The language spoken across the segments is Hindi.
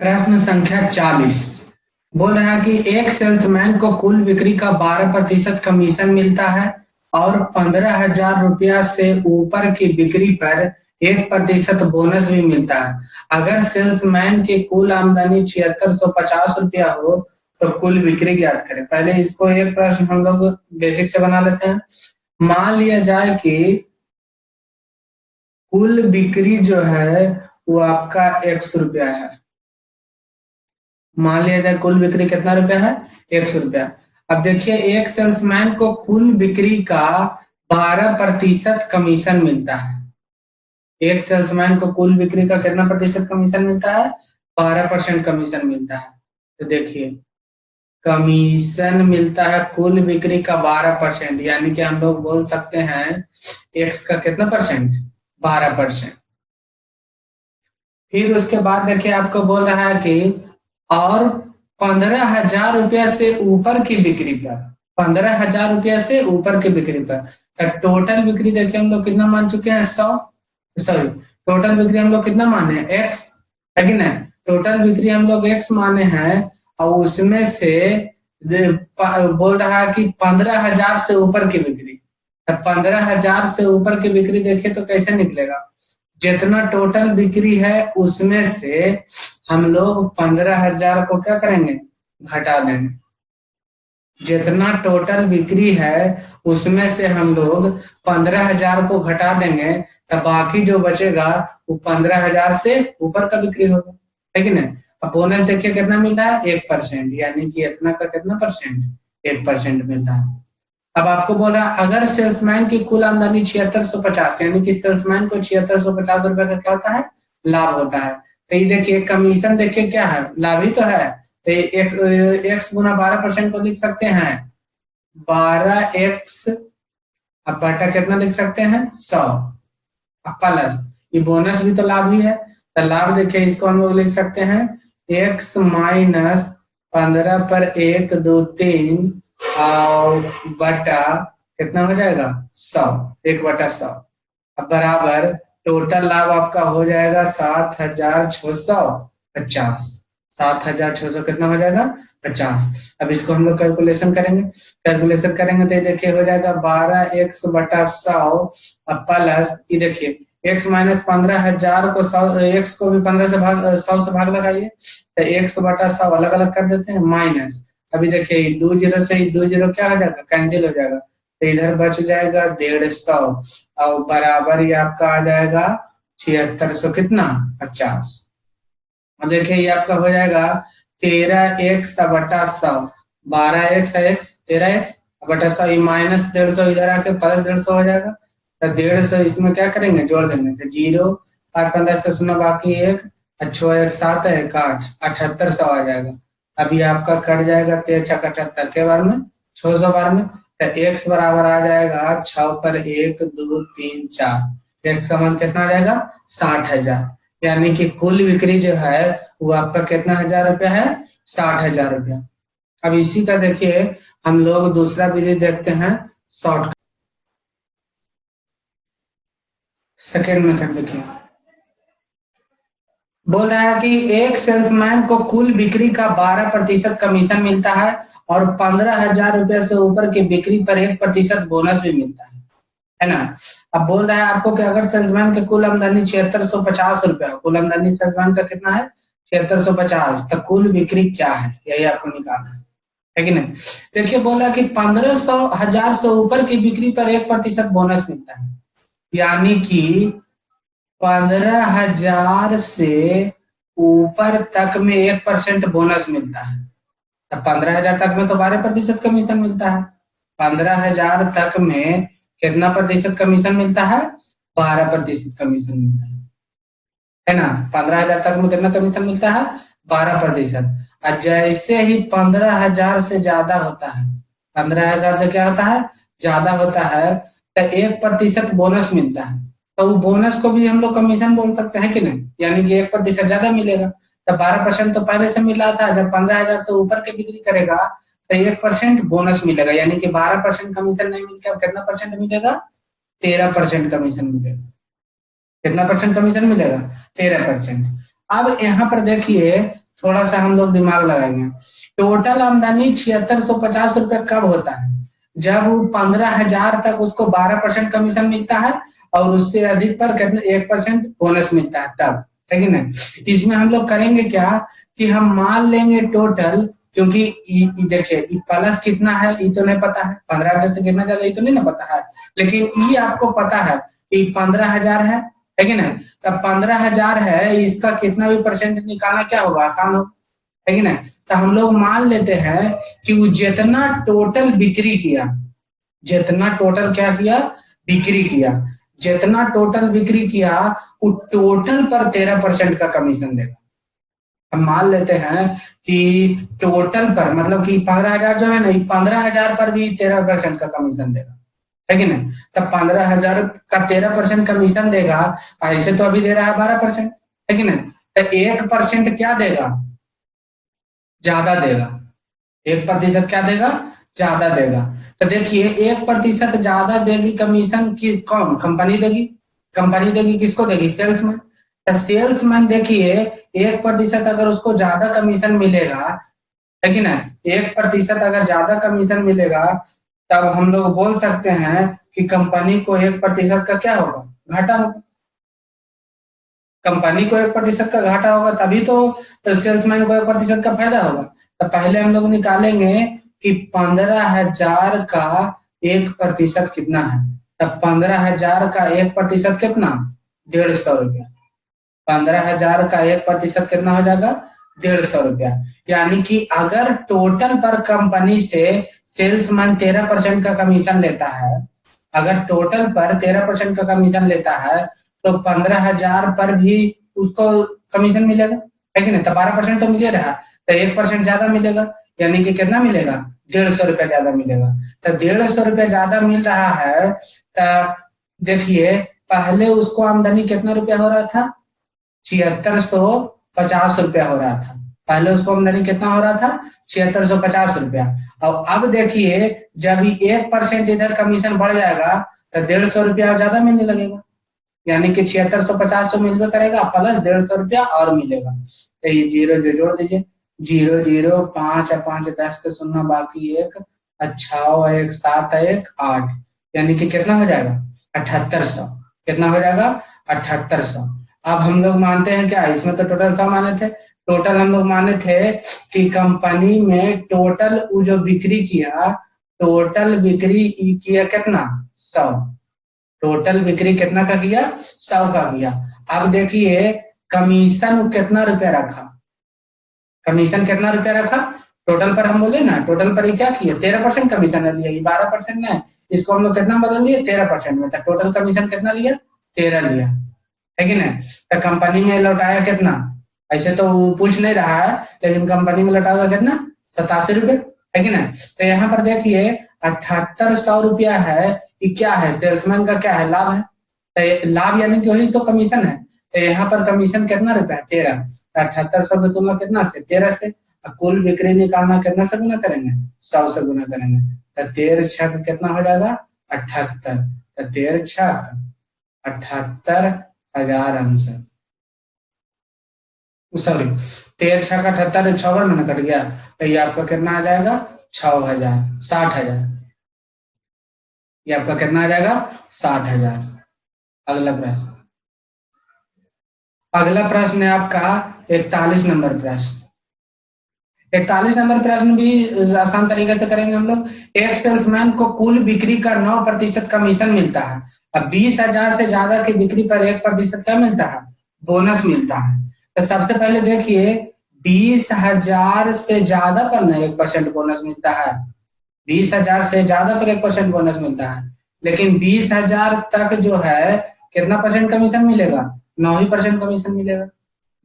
प्रश्न संख्या 40 बोल रहा है कि एक सेल्समैन को कुल बिक्री का 12% कमीशन मिलता है और 15,000 रुपया से ऊपर की बिक्री पर 1% बोनस भी मिलता है। अगर सेल्समैन की कुल आमदनी 7650 रुपया हो तो कुल बिक्री ज्ञात करें। पहले इसको एक प्रश्न हम लोग बेसिक से बना लेते हैं। मान लिया जाए कि कुल बिक्री जो है वो आपका 100 रुपया है। मान लिया जाए कुल बिक्री कितना रुपया है, 100 रुपया। अब देखिए एक सेल्समैन को कुल बिक्री का 12% कमीशन मिलता है। एक सेल्समैन को कुल बिक्री का कितना प्रतिशत कमीशन मिलता है, 12% कमीशन मिलता है। तो देखिए कमीशन मिलता है कुल बिक्री का 12%, यानी कि हम लोग बोल सकते हैं एक्स का कितना परसेंट, 12%। फिर उसके बाद देखिए आपको बोल रहा है कि और 15,000 रुपया से ऊपर की बिक्री पर, 15,000 रुपया से ऊपर की बिक्री पर, तो टोटल बिक्री देखिए हम लोग कितना मान चुके हैं, 100। सॉरी, टोटल बिक्री हम लोग कितना माने, एक्स, है कि नहीं। टोटल बिक्री हम लोग एक्स माने हैं और उसमें से बोल रहा है कि 15,000 से ऊपर की बिक्री। 15,000 से ऊपर की बिक्री देखे तो कैसे निकलेगा, जितना टोटल बिक्री है उसमें से हम लोग 15,000 को क्या करेंगे, घटा देंगे। जितना टोटल बिक्री है उसमें से हम लोग 15,000 को घटा देंगे, तो बाकी जो बचेगा वो 15,000 से ऊपर का बिक्री होगा, है कि नहीं। अब बोनस देखिए कितना मिल रहा है, 1%, यानी कि इतना का कितना परसेंट, 1% मिल रहा है। अब आपको बोल रहा है अगर सेल्समैन की कुल आमदनी 7650, यानी कि सेल्समैन को 7650 रुपए का क्या होता है, लाभ होता है। तो ये देखिए कमीशन देखिए क्या है, लाभ ही तो है। तो एक्स गुना 12% को लिख सकते हैं 12x, अब बटा कितना लिख सकते हैं 100, प्लस ये बोनस भी तो लाभ ही है। तो लाभ देखिए इसको हम लोग लिख सकते हैं x माइनस 15 पर 1 2 3 और बटा कितना हो जाएगा 100, 1/100। अब बराबर टोटल लाभ आपका हो जाएगा 7,650, 7,600 कितना हो जाएगा 50। अब इसको हम लोग कैलकुलेशन करेंगे, कैलकुलेशन करेंगे तो देखिए हो जाएगा 12x/100 प्लस ये देखिए x माइनस 15,000 को 100, x को भी 15 से भाग 100 से भाग लगाइए, तो x/100 अलग अलग कर देते हैं माइनस। अभी देखिए 2 जीरो से 2 जीरो क्या हो जाएगा, कैंसिल हो जाएगा, तो इधर बच जाएगा 150 और बराबर ये आपका आ जाएगा 7600 कितना 50। अब देखिए ये आपका हो जाएगा 13x/100, 12x है x, 13x/100, माइनस 150 इधर आके प्लस 150 हो जाएगा। तो 150 इसमें क्या करेंगे, जोड़ देंगे, तो 0 और 15 का सुना बाकी 1, 6 1 7 है 8, 7800 आ जाएगा। अभी आपका कट जाएगा 13×6 = 78 के बार में 600 बार में, तो x बराबर आ जाएगा 6 पर 1 2 3 4, x का मान कितना आ जाएगा 60,000। यानी कि कुल बिक्री जो है वो आपका कितना 1,000 रुपया है, 60,000 रुपया। अब इसी का देखिए हम लोग दूसरा विधि देखते हैं, शॉर्ट सेकेंड मेथड देखिए। बोल रहा है कि एक सेल्समैन को कुल बिक्री का 12% कमीशन मिलता है और 15,000 रुपया से ऊपर की बिक्री पर 1% बोनस भी मिलता है ना। अब बोल रहा है आपको कि अगर सेल्समैन की कुल आमदनी 7650 रुपया, कुल आमदनी सेल्समैन का कितना है 7650, तो कुल बिक्री क्या है, यही आपको निकालना है कि नहीं। देखिए बोला कि 15,000 से ऊपर की बिक्री पर 1% बोनस मिलता है, यानी कि 15,000 से ऊपर तक में 1% बोनस मिलता है। तो 15,000 तक में तो 12% कमीशन मिलता है। 15,000 तक में कितना प्रतिशत कमीशन मिलता है, 12% कमीशन मिलता है ना। 15,000 तक में कितना कमीशन मिलता है, 12%। और जैसे ही 15,000 से ज्यादा होता है, 15,000 से क्या होता है, ज्यादा होता है, तो 1% बोनस मिलता है। तो वो बोनस को भी हम लोग कमीशन बोल सकते हैं कि नहीं, यानी कि 1% ज्यादा मिलेगा। तो 12% तो पहले से मिल रहा था, जब 15,000 से ऊपर की बिक्री करेगा तो 1% बोनस मिलेगा, यानी कि 12% कमीशन नहीं मिलकर कितना परसेंट मिलेगा, 13% कमीशन मिलेगा। कितना परसेंट कमीशन मिलेगा, 13%। अब यहाँ पर देखिए थोड़ा सा हम लोग दिमाग लगाएंगे। टोटल आमदनी 7650 रुपये कब होता है? जब वो 15,000 तक उसको 12% कमीशन मिलता है और उससे अधिक पर कितने 1% बोनस मिलता है, तब है कि नहीं। इसमें हम लोग करेंगे क्या कि हम मान लेंगे टोटल, क्योंकि देखिए प्लस कितना है ये तो नहीं पता है, 15,000 से कितना ज्यादा ये तो नहीं ना पता है, लेकिन ये आपको पता है कि 15,000 है कि नहीं। तब 15,000 है, इसका कितना भी परसेंट निकालना क्या होगा, आसान हो, है कि नहीं। तो हम लोग मान लेते हैं कि वो जितना टोटल बिक्री किया, जितना टोटल क्या किया, बिक्री किया, जितना टोटल बिक्री किया वो टोटल पर 13% का कमीशन देगा। हम मान लेते हैं कि टोटल पर मतलब कि 15,000 जो है ना, 15,000 पर भी 13% का कमीशन देगा, है कि नहीं। तब 15,000 का 13% कमीशन देगा, ऐसे तो अभी दे रहा है 12%, है कि नहीं। तो 1% क्या देगा, ज्यादा देगा, 1% क्या देगा, ज्यादा देगा। तो देखिए 1% ज्यादा देगी कमीशन की कौन, कंपनी देगी। कंपनी देगी किसको देगी, सेल्समैन। तो सेल्समैन देखिए 1% अगर उसको ज्यादा कमीशन मिलेगा, है कि ना, 1% अगर ज्यादा कमीशन मिलेगा, तब हम लोग बोल सकते हैं कि कंपनी को 1% का क्या होगा, घाटा होगा। कंपनी को 1% का घाटा होगा तभी तो सेल्समैन को 1% का फायदा होगा। तो पहले हम लोग निकालेंगे कि 15,000 का 1% कितना है। तब 15,000 का 1% कितना, 150 रुपया। 15,000 का 1% कितना हो जाएगा, 150 रुपया। यानी कि अगर टोटल पर कंपनी से सेल्समैन 13% का कमीशन लेता है, अगर टोटल पर 13% का कमीशन लेता है, तो 15,000 पर भी उसको कमीशन मिलेगा, है कि नहीं। तो 12% तो मिल रहा, तो 1% ज्यादा मिलेगा, यानी कि कितना मिलेगा, 150 रुपया ज्यादा मिलेगा। तो 150 रुपया ज्यादा मिल रहा है। तो देखिए पहले उसको आमदनी कितना रुपया हो रहा था, 7650 रुपया हो रहा था। पहले उसको आमदनी कितना हो रहा था, 7650 रुपया। और अब देखिए जब 1% इधर कमीशन बढ़ जाएगा तो 150 रुपया ज्यादा मिलने लगेगा, यानी कि 7650 तो मिलवे करेगा प्लस 150 रुपया और मिलेगा। तो ये जीरो जो जोड़ दीजिए, 0 0 5 5 10 के शून्य बाकी एक, अच्छा 1 7 1 8, यानी कि कितना हो जाएगा, 7800। कितना हो जाएगा, 7800। अब हम लोग मानते हैं क्या, इसमें तो टोटल क्या माने थे, टोटल हम लोग माने थे कि कंपनी में टोटल जो बिक्री किया, टोटल बिक्री किया कितना, 100। टोटल बिक्री कितना का किया, 100 का किया। अब देखिए कमीशन कितना रुपया रखा, कमीशन कितना रुपया रखा, टोटल पर हम बोले ना, टोटल पर ही क्या किया, 13% कमीशन लिया, ये 12% है, इसको हम लोग कितना बदल दिए 13% में। तो टोटल कमीशन कितना लिया, 13 लिया, है कि नहीं। तो कंपनी में लौटाया कितना, ऐसे तो पूछ नहीं रहा है, लेकिन कंपनी में लौटाएगा कितना, 87 रुपये, है कि नहीं। तो यहाँ पर देखिए 7800 रुपया है, ये क्या है, सेल्समैन का क्या है, लाभ है। तो लाभ यानी कि वही तो कमीशन है। तो यहाँ पर कमीशन कितना रुपया, 13। 7800 की तुलना कितना से, 13 से। कुल बिक्री निकालना कितना से गुना करेंगे, 100 से गुना करेंगे। तो 13 छह कितना हो जाएगा, 78। तो 13 छह 78,000 आंसर, सॉरी 13 छह का 78, 6 में कट गया, तो ये आपका कितना आ जाएगा, 6,000, 60,000। ये आपका कितना आ जाएगा, 60,000। अगला प्रश्न, अगला प्रश्न है आपका 41 नंबर प्रश्न। 41 नंबर प्रश्न भी आसान तरीके से करेंगे हम लोग। एक सेल्समैन को कुल बिक्री का 9% कमीशन मिलता है। अब 20,000 से ज्यादा की बिक्री पर 1% क्या मिलता है, बोनस मिलता है। तो सबसे पहले देखिए 20,000 से ज्यादा पर ना 1% बोनस मिलता है, 20,000 से ज्यादा पर 1% बोनस मिलता है। लेकिन 20,000 तक जो है कितना परसेंट कमीशन मिलेगा, 9% कमीशन मिलेगा।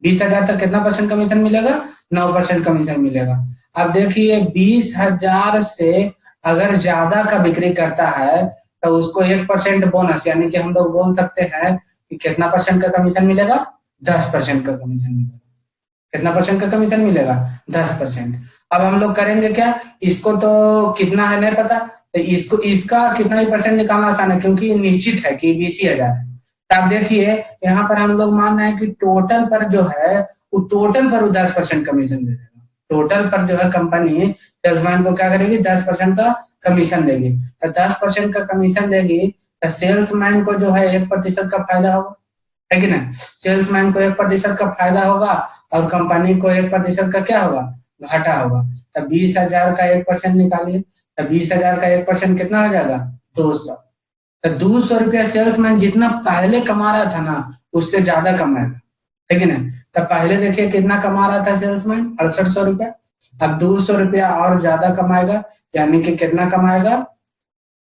20,000 तक कितना परसेंट कमीशन मिलेगा, 9% कमीशन मिलेगा। अब देखिए 20,000 से अगर ज्यादा का बिक्री करता है तो उसको 1% बोनस, यानी कि हम लोग बोल सकते हैं कि कितना परसेंट का कमीशन मिलेगा, 10% का कमीशन मिलेगा। कितना परसेंट का कमीशन मिलेगा, 10%। अब हम लोग करेंगे क्या, इसको तो कितना है नहीं पता, तो इसको इसका कितना ही परसेंट निकालना आसान है, क्योंकि निश्चित है कि 20,000 है। आप देखिए यहाँ पर हम लोग मान रहे हैं कि टोटल पर जो है वो टोटल पर वो 10% कमीशन दे देगा। टोटल पर जो है कंपनी सेल्समैन को क्या करेगी, 10% का कमीशन देगी। तो 10% का कमीशन देगी तो सेल्समैन को जो है 1% का फायदा होगा, है कि नहीं। सेल्समैन को 1% का फायदा होगा और कंपनी को 1% का क्या होगा, घाटा होगा। तो 20,000 का 1% निकालिए, तो 20,000 का 1% कितना हो जाएगा, 200। तो 200 रुपया सेल्समैन जितना पहले कमा रहा था ना उससे ज्यादा कमाएगा, है कि नहीं। तो पहले देखिए कितना कमा रहा था सेल्समैन, 6800 रुपया। अब 200 रुपया और ज्यादा कमाएगा, यानी कि कितना कमाएगा,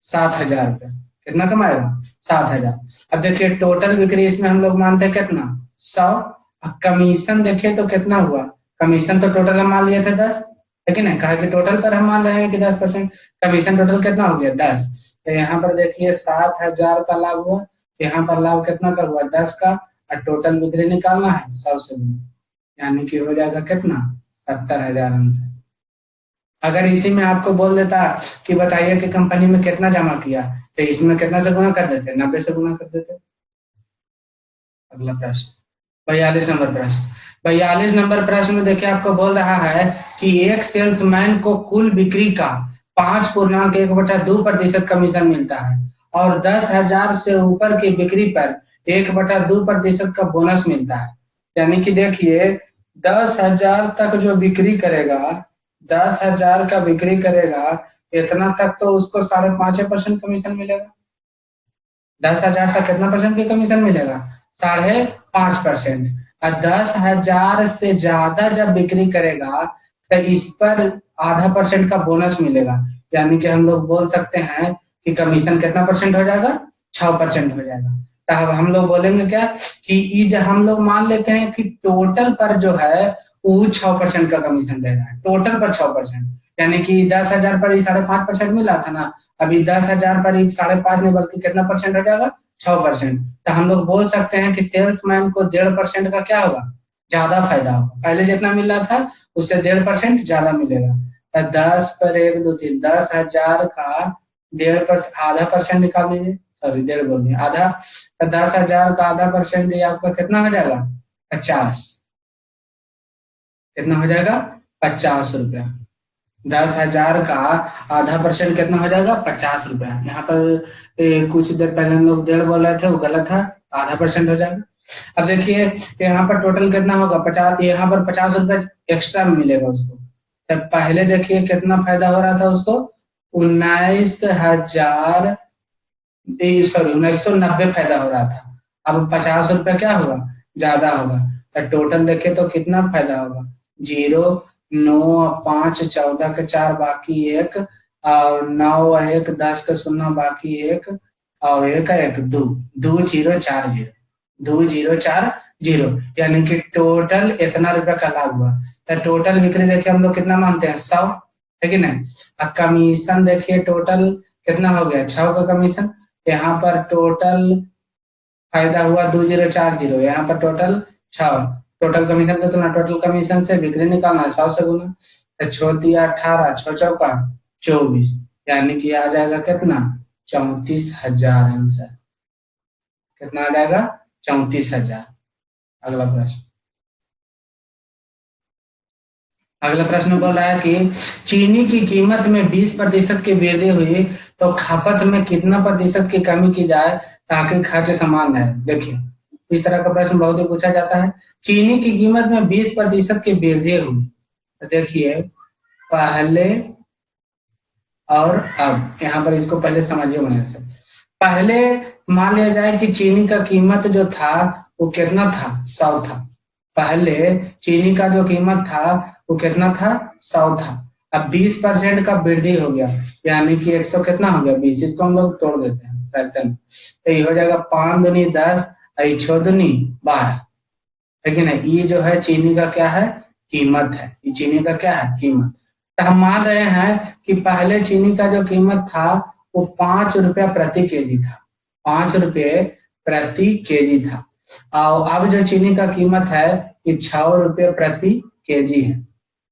7,000 रुपया। कितना कमाएगा, 7,000। अब देखिए टोटल बिक्री इसमें हम लोग मानते हैं कितना, 100। अब कमीशन देखिए तो कितना हुआ, कमीशन तो टोटल हम मान लिए थे 10, लेकिन नहीं कहा कि टोटल पर हम मान रहे हैं कि 10%, कमीशन टोटल कितना हो गया, 10। तो यहाँ पर देखिए 7,000 का लाभ हुआ, यहाँ पर लाभ कितना का हुआ, 10 का। और टोटल बिक्री निकालना है 100 से, यानी कि हो जाएगा कितना, 70,000 आंसर। अगर इसी में आपको बोल देता कि बताइए कि कंपनी में कितना जमा किया, तो इसमें कितना से गुना कर देते, 90 से गुना कर देते। अगला प्रश्न 42 नंबर प्रश्न। 42 नंबर प्रश्न में देखिए आपको बोल रहा है कि एक सेल्समैन को कुल बिक्री का 5.1/2% कमीशन मिलता है और 10,000 से ऊपर की बिक्री पर 1/2% का बोनस मिलता है। यानी कि देखिए 10,000 तक जो बिक्री करेगा, 10,000 का बिक्री करेगा, इतना तक तो उसको 5.5% कमीशन मिलेगा। 10,000 तक कितना परसेंट की कमीशन मिलेगा, 5.5%। और 10,000 से ज्यादा जब बिक्री करेगा तो इस पर 0.5% का बोनस मिलेगा। यानी कि हम लोग बोल सकते हैं कि कमीशन कितना परसेंट हो जाएगा, 6% हो जाएगा। तो अब हम लोग बोलेंगे क्या कि ये हम लोग मान लेते हैं कि टोटल पर जो है वो 6% का कमीशन दे रहा है, टोटल पर 6%। यानी कि 10,000 पर ही 5.5% मिला था ना, अभी 10,000 पर ही 5.5 नहीं बल्कि कितना परसेंट हो जाएगा, 6%। तो हम लोग बोल सकते हैं कि सेल्समैन को 1.5% का क्या होगा, ज्यादा फायदा होगा। पहले जितना मिल रहा था उससे 1.5% ज्यादा मिलेगा। तो 10 पर 1 2 3, 10,000 का 1.5%, 0.5% निकाल लीजिए, सॉरी 1.5 बोल दिया, आधा। तो 10,000 का 0.5% ये आपका कितना हो जाएगा, 50। कितना हो जाएगा, 50 रुपया। 10,000 का 0.5% कितना हो जाएगा, 50 रुपया। यहाँ पर कुछ देर पहले हम लोग 1.5 बोल रहे थे, वो गलत था, 0.5% हो जाएगा। अब देखिए यहाँ पर टोटल कितना होगा, 50, यहाँ पर 50 रुपये एक्स्ट्रा मिलेगा उसको। तब पहले देखिए कितना फायदा हो रहा था उसको, 1990 फायदा हो रहा था। अब 50 रुपया क्या होगा, ज्यादा होगा। तो टोटल देखे तो कितना फायदा होगा, 0, 9, 5, 14 के 4 बाकी 1, और 9, 1, 10 के 0 बाकी 1, और 1 1 2, 2040, 2040। यानी कि टोटल इतना रुपया का लाभ हुआ। तो टोटल बिक्री देखिए हम लोग कितना मानते हैं, 100, है कि नहीं। अब कमीशन देखिए टोटल कितना हो गया, 6 का कमीशन। यहाँ पर टोटल फायदा हुआ 2040, यहाँ पर टोटल 6। टोटल कमीशन कितना, टोटल कमीशन से बिक्री निकालना है 100 से गुना। तो 6 दिया 18, 6 चौका 24, यानी कि आ जाएगा कितना, 34,000 आंसर। कितना आ जाएगा, 34,000। अगला प्रश्न। अगला प्रश्न बोल रहा है कि चीनी की कीमत में 20% की वृद्धि हुई तो खपत में कितना प्रतिशत की कमी की जाए ताकि खर्च समान रहे। देखिए इस तरह का प्रश्न बहुत ही पूछा जाता है। चीनी की कीमत में 20% की वृद्धि हुई, तो देखिए पहले और अब, यहाँ पर इसको पहले समझिए होने से पहले मान लिया जाए कि चीनी का कीमत जो था वो कितना था, 100 था। पहले चीनी का जो कीमत था वो कितना था, 100 था। अब 20% का वृद्धि हो गया, यानी कि 100 कितना हो गया, 20। इसको हम लोग तोड़ देते हैं फ्रैक्शन, तो ये हो जाएगा 5 दूनी 10, 6 दूनी 12, लेकिन ये जो है चीनी का क्या है, कीमत है। ये चीनी का क्या है, कीमत। तो हम मान रहे हैं कि पहले चीनी का जो कीमत था वो 5 रुपया प्रति केजी था, 5 रुपये प्रति केजी था। और अब जो चीनी का कीमत है ये 6 रुपये प्रति केजी है।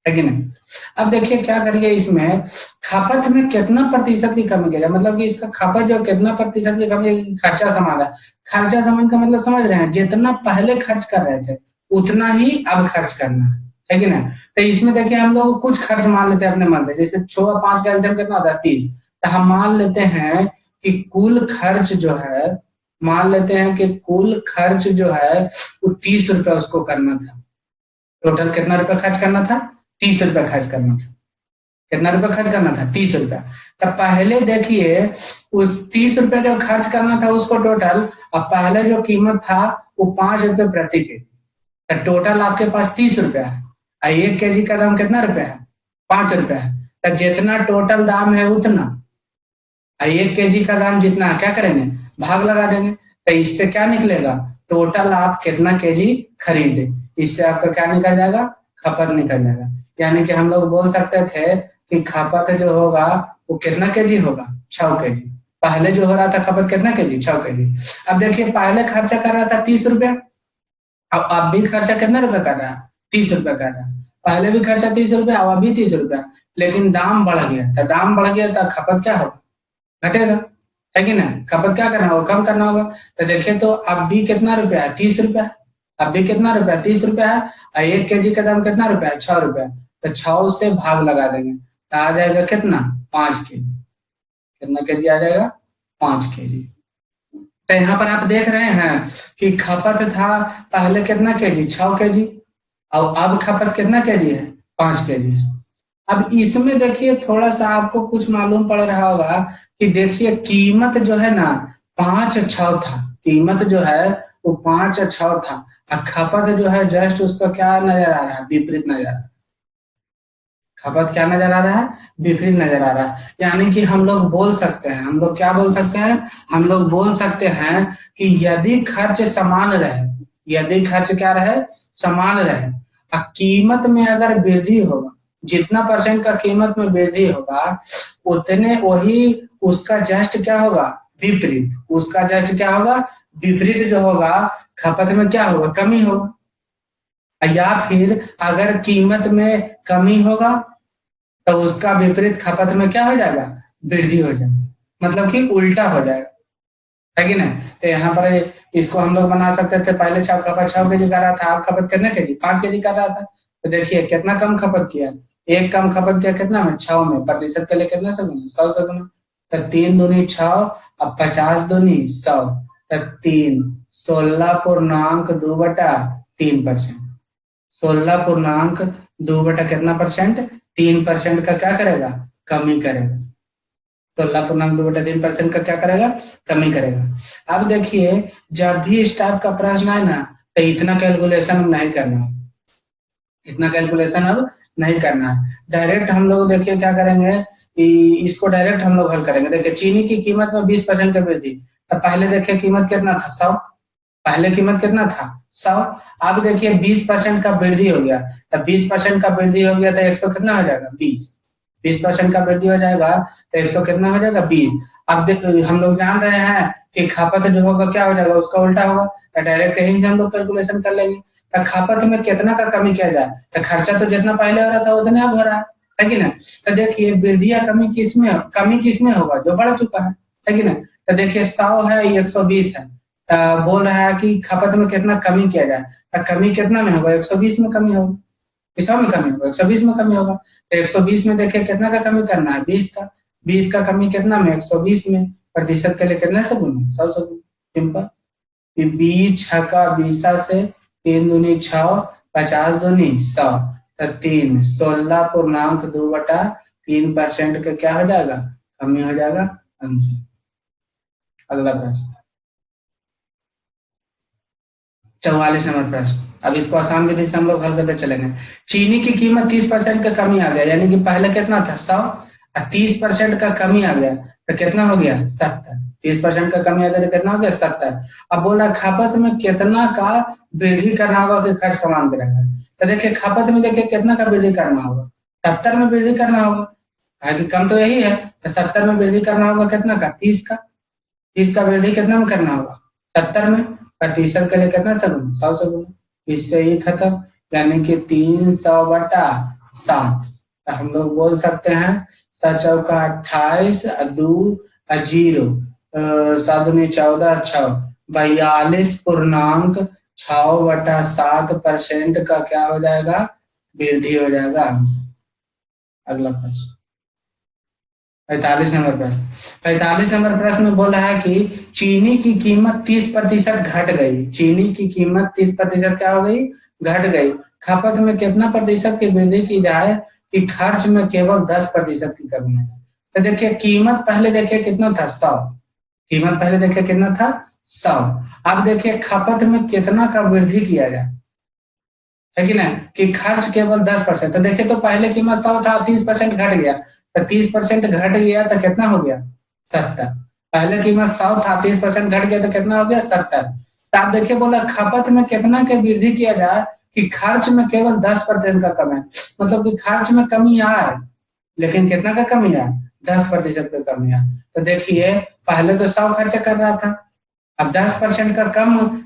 है कि नहीं। अब देखिए क्या करिए, इसमें खपत में कितना प्रतिशत की कमी करें, मतलब कि इसका खपत जो कितना प्रतिशत की कमी, खर्चा समान है। खर्चा समान का मतलब समझ रहे हैं, जितना पहले खर्च कर रहे थे उतना ही अब खर्च करना है कि नहीं। तो इसमें देखिए हम लोग कुछ खर्च मान लेते हैं अपने मन से, जैसे 6 और 5 का एल्सियम कितना होता है 30, तो हम मान लेते हैं कि कुल खर्च जो है, मान लेते हैं कि कुल खर्च जो है वो 30 रुपया उसको करना था। टोटल कितना रुपया खर्च करना था, 30 रुपया खर्च करना था। कितना रुपया खर्च करना था, 30 रुपया। तब पहले देखिए उस 30 रुपया जब खर्च करना था उसको टोटल, अब पहले जो कीमत था वो 5 रुपये प्रति केजी, तो टोटल आपके पास 30 रुपया है। 1 केजी का दाम कितना रुपया है, 5 रुपया है। तो जितना टोटल दाम है उतना, 1 केजी का दाम जितना, क्या करेंगे, भाग लगा देंगे। तो इससे क्या निकलेगा, टोटल आप कितना केजी खरीदे, इससे आपका क्या निकल जाएगा, खपत निकल जाएगा। यानी कि हम लोग बोल सकते थे कि खपत जो होगा वो कितना केजी होगा, 6 केजी। पहले जो हो रहा था खपत कितना केजी, 6 केजी। अब देखिए पहले खर्चा कर रहा था 30 रुपया, अब भी खर्चा कितना रुपया कर रहा है, 30 रुपया कर रहा है। पहले भी खर्चा 30 रुपया, अब अभी 30 रुपया, लेकिन दाम बढ़ गया, तो दाम बढ़ गया तो खपत क्या होगा, घटेगा, है कि नहीं। खपत क्या करना होगा, कम करना होगा। तो देखिए तो अब भी कितना रुपया है, 30 रुपया। अब भी कितना रुपया, 30 रुपया है, और 1 केजी का दाम कितना रुपया है, 6 रुपया। तो 6 से भाग लगा देंगे तो आ जाएगा कितना, 5 केजी। कितना केजी आ जाएगा, 5 केजी। तो यहाँ पर आप देख रहे हैं कि खपत था पहले कितना केजी, 6 केजी, और अब खपत कितना केजी है, 5 केजी है। अब इसमें देखिए थोड़ा सा आपको कुछ मालूम पड़ रहा होगा कि देखिए कीमत जो है ना 5-6 था, कीमत जो है वो 5-6 था, और खपत जो है जस्ट उसका क्या नजर आ रहा है, विपरीत नजर आ रहा है। खपत क्या नजर आ रहा है, विपरीत नजर आ रहा है। यानी कि हम लोग बोल सकते हैं, हम लोग क्या बोल सकते हैं, हम लोग बोल सकते हैं कि यदि खर्च समान रहे, यदि खर्च क्या रहे, समान रहे, और कीमत में अगर वृद्धि होगा, जितना परसेंट का कीमत में वृद्धि होगा उतने वही उसका जस्ट क्या होगा, विपरीत, उसका जस्ट क्या होगा, विपरीत जो होगा खपत में क्या होगा, कमी होगा। या फिर अगर कीमत में कमी होगा तो उसका विपरीत खपत में क्या हो जाएगा, वृद्धि हो जाएगा, मतलब कि उल्टा हो जाएगा, है कि नहीं। तो यहाँ पर इसको हम लोग बना सकते थे, पहले खपत 6 केजी कर रहा था, अब खपत कितने केजी, 5 केजी कर रहा था। तो देखिए कितना कम खपत किया, एक कम खपत किया कितना में, 6 में, प्रतिशत के लिए कितना से गुना, 100 से गुना। तो 3 दूनी 6, अब 50 दूनी 100, तो 3, 16.2/3%। 16.2 कितना परसेंट, 3% का क्या करेगा, कमी करेगा। 16.2/3% का क्या करेगा, कमी करेगा। अब देखिए जब भी इस टाइप का प्रश्न आए ना, तो इतना कैलकुलेशन नहीं करना, इतना कैलकुलेशन अब नहीं करना। डायरेक्ट हम लोग देखिए क्या करेंगे कि इसको डायरेक्ट हम लोग हल करेंगे। देखिए चीनी की कीमत में 20% की वृद्धि, तो पहले देखिए कीमत कितना था, 100, पहले कीमत कितना था, 100। अब देखिए 20% का वृद्धि हो गया, तो 20% का वृद्धि हो गया तो 100 कितना हो जाएगा, 20। 20% का वृद्धि हो जाएगा तो 100 कितना हो जाएगा, 20। अब देखो हम लोग जान रहे हैं कि खपत जो होगा क्या हो जाएगा, उसका उल्टा होगा, तो डायरेक्ट यहीं से हम लोग कैलकुलेशन कर लेंगे। तो खपत में कितना का कमी किया जाए, तो खर्चा तो जितना पहले हो रहा था उतना अब हो रहा है कि नहीं। तो देखिए वृद्धि या कमी किसमें, कमी किसमें होगा, जो बढ़ चुका है कि नहीं। तो देखिए 100 है, 120 है, बोल रहा है कि खपत में कितना कमी किया जाए, तो कमी कितना में होगा, 120 में कमी होगा, 100 में कमी होगा, 120 में कमी होगा। तो 120 में देखिए कितना का कमी करना है, 20 का, 20 का कमी कितना में, 120 में, प्रतिशत के लिए कितने से गुना, 100 से गुना, सिंपल। 20 छक्का 20 से, 3 दूनी 6, 50 दूनी 100, तो 3, 16.2/3% का क्या हो जाएगा, कमी हो जाएगा आंसर। अगला प्रश्न 44 नंबर प्रश्न। अब इसको आसान विधि से हम लोग हल करते चलेंगे। चीनी की कीमत 30% का कमी आ गया, यानी कि पहले कितना था, 100, और 30% का कमी आ गया तो कितना हो गया, 70। 30% का कमी आ गया तो कितना हो गया, 70। अब बोला खपत में कितना का वृद्धि करना होगा कि खर्च समान रहेगा। तो देखिए खपत में देखिए कितना का वृद्धि करना होगा, 70 में वृद्धि करना होगा, कि कम तो यही है, तो 70 में वृद्धि करना होगा कितना का, 30 का। 30 का वृद्धि कितना में करना होगा, 70 में, प्रतिशत के लिए कितना से गुना, 100 से गुना, इससे ही खत्म। यानी कि 300/70 7। तो हम लोग बोल सकते हैं 7 चौका 28 2 0 7 दूनी 14 6 42.6/7% का क्या हो जाएगा, वृद्धि हो जाएगा। अगला प्रश्न 45 नंबर प्रश्न। 45 नंबर प्रश्न में बोल रहा है कि चीनी की कीमत 30% घट गई। चीनी की कीमत 30% क्या हो गई, घट गई। खपत में कितना प्रतिशत की वृद्धि की जाए कि खर्च में केवल 10% की कमी है। तो देखिए कीमत पहले देखिए कितना था, 100। कीमत पहले देखिए कितना था, 100। अब देखिए खपत में कितना का वृद्धि किया जाए, है कि नहीं, कि खर्च केवल 10%। तो देखिए तो पहले कीमत 100 था, 30% घट गया, तो 30% घट गया तो कितना हो गया, 70। पहले कीमत 100 था, 30% घट गया तो कितना हो गया, 70। तो आप देखिए बोला खपत में कितना की वृद्धि किया जाए कि खर्च में केवल 10% का कमी है। मतलब कि खर्च में कमी आए लेकिन कितना का कमी आए, 10% का कमी आए। तो देखिए पहले तो 100 खर्च कर रहा था, अब 10% का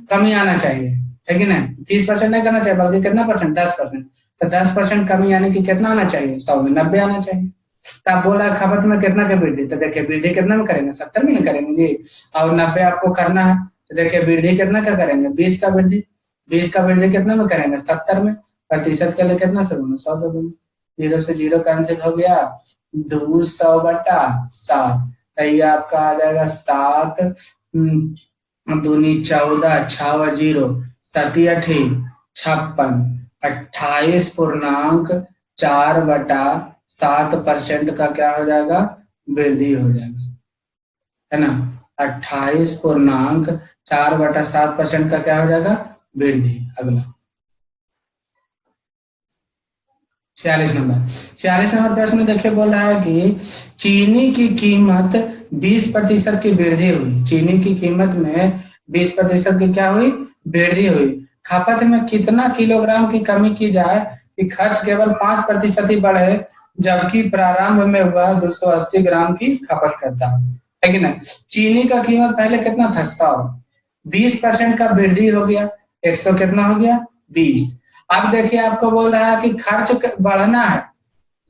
कमी आना चाहिए, है कि नहीं। 30% नहीं करना चाहिए बल्कि कितना परसेंट, 10%। तो 10% कमी यानी कि कितना आना चाहिए, 100 में 90 आना चाहिए। तो आप बोला खपत में कितना की वृद्धि, तो देखिए वृद्धि कितना में करेंगे, 70 में नहीं करेंगे जी, और 90 आपको करना है। तो देखिए वृद्धि कितना का करेंगे, 20 का वृद्धि। 20 का वृद्धि कितना में करेंगे, 70 में। प्रतिशत के लिए कितना से गुना, 100 से गुना। 0 से 0 कैंसिल हो गया, 200/7। तो ये आपका आ जाएगा 7 दूनी 14 6 0 7 8 56 28.4/7% का क्या हो जाएगा, वृद्धि हो जाएगा, है ना। 28.4/7% का क्या हो जाएगा, वृद्धि। अगला 46 नंबर प्रश्न में देखिए बोल रहा है कि चीनी की कीमत 20% की वृद्धि हुई। चीनी की कीमत में 20% की क्या हुई, वृद्धि हुई। खपत में कितना किलोग्राम की कमी की जाए कि खर्च केवल 5% ही बढ़े, जबकि प्रारंभ में वह 280 ग्राम की खपत करता है कि नहीं। चीनी का कीमत पहले कितना था, 100। 20% का वृद्धि हो गया, 100 कितना हो गया, 20। अब देखिए आपको बोल रहा है कि खर्च बढ़ना है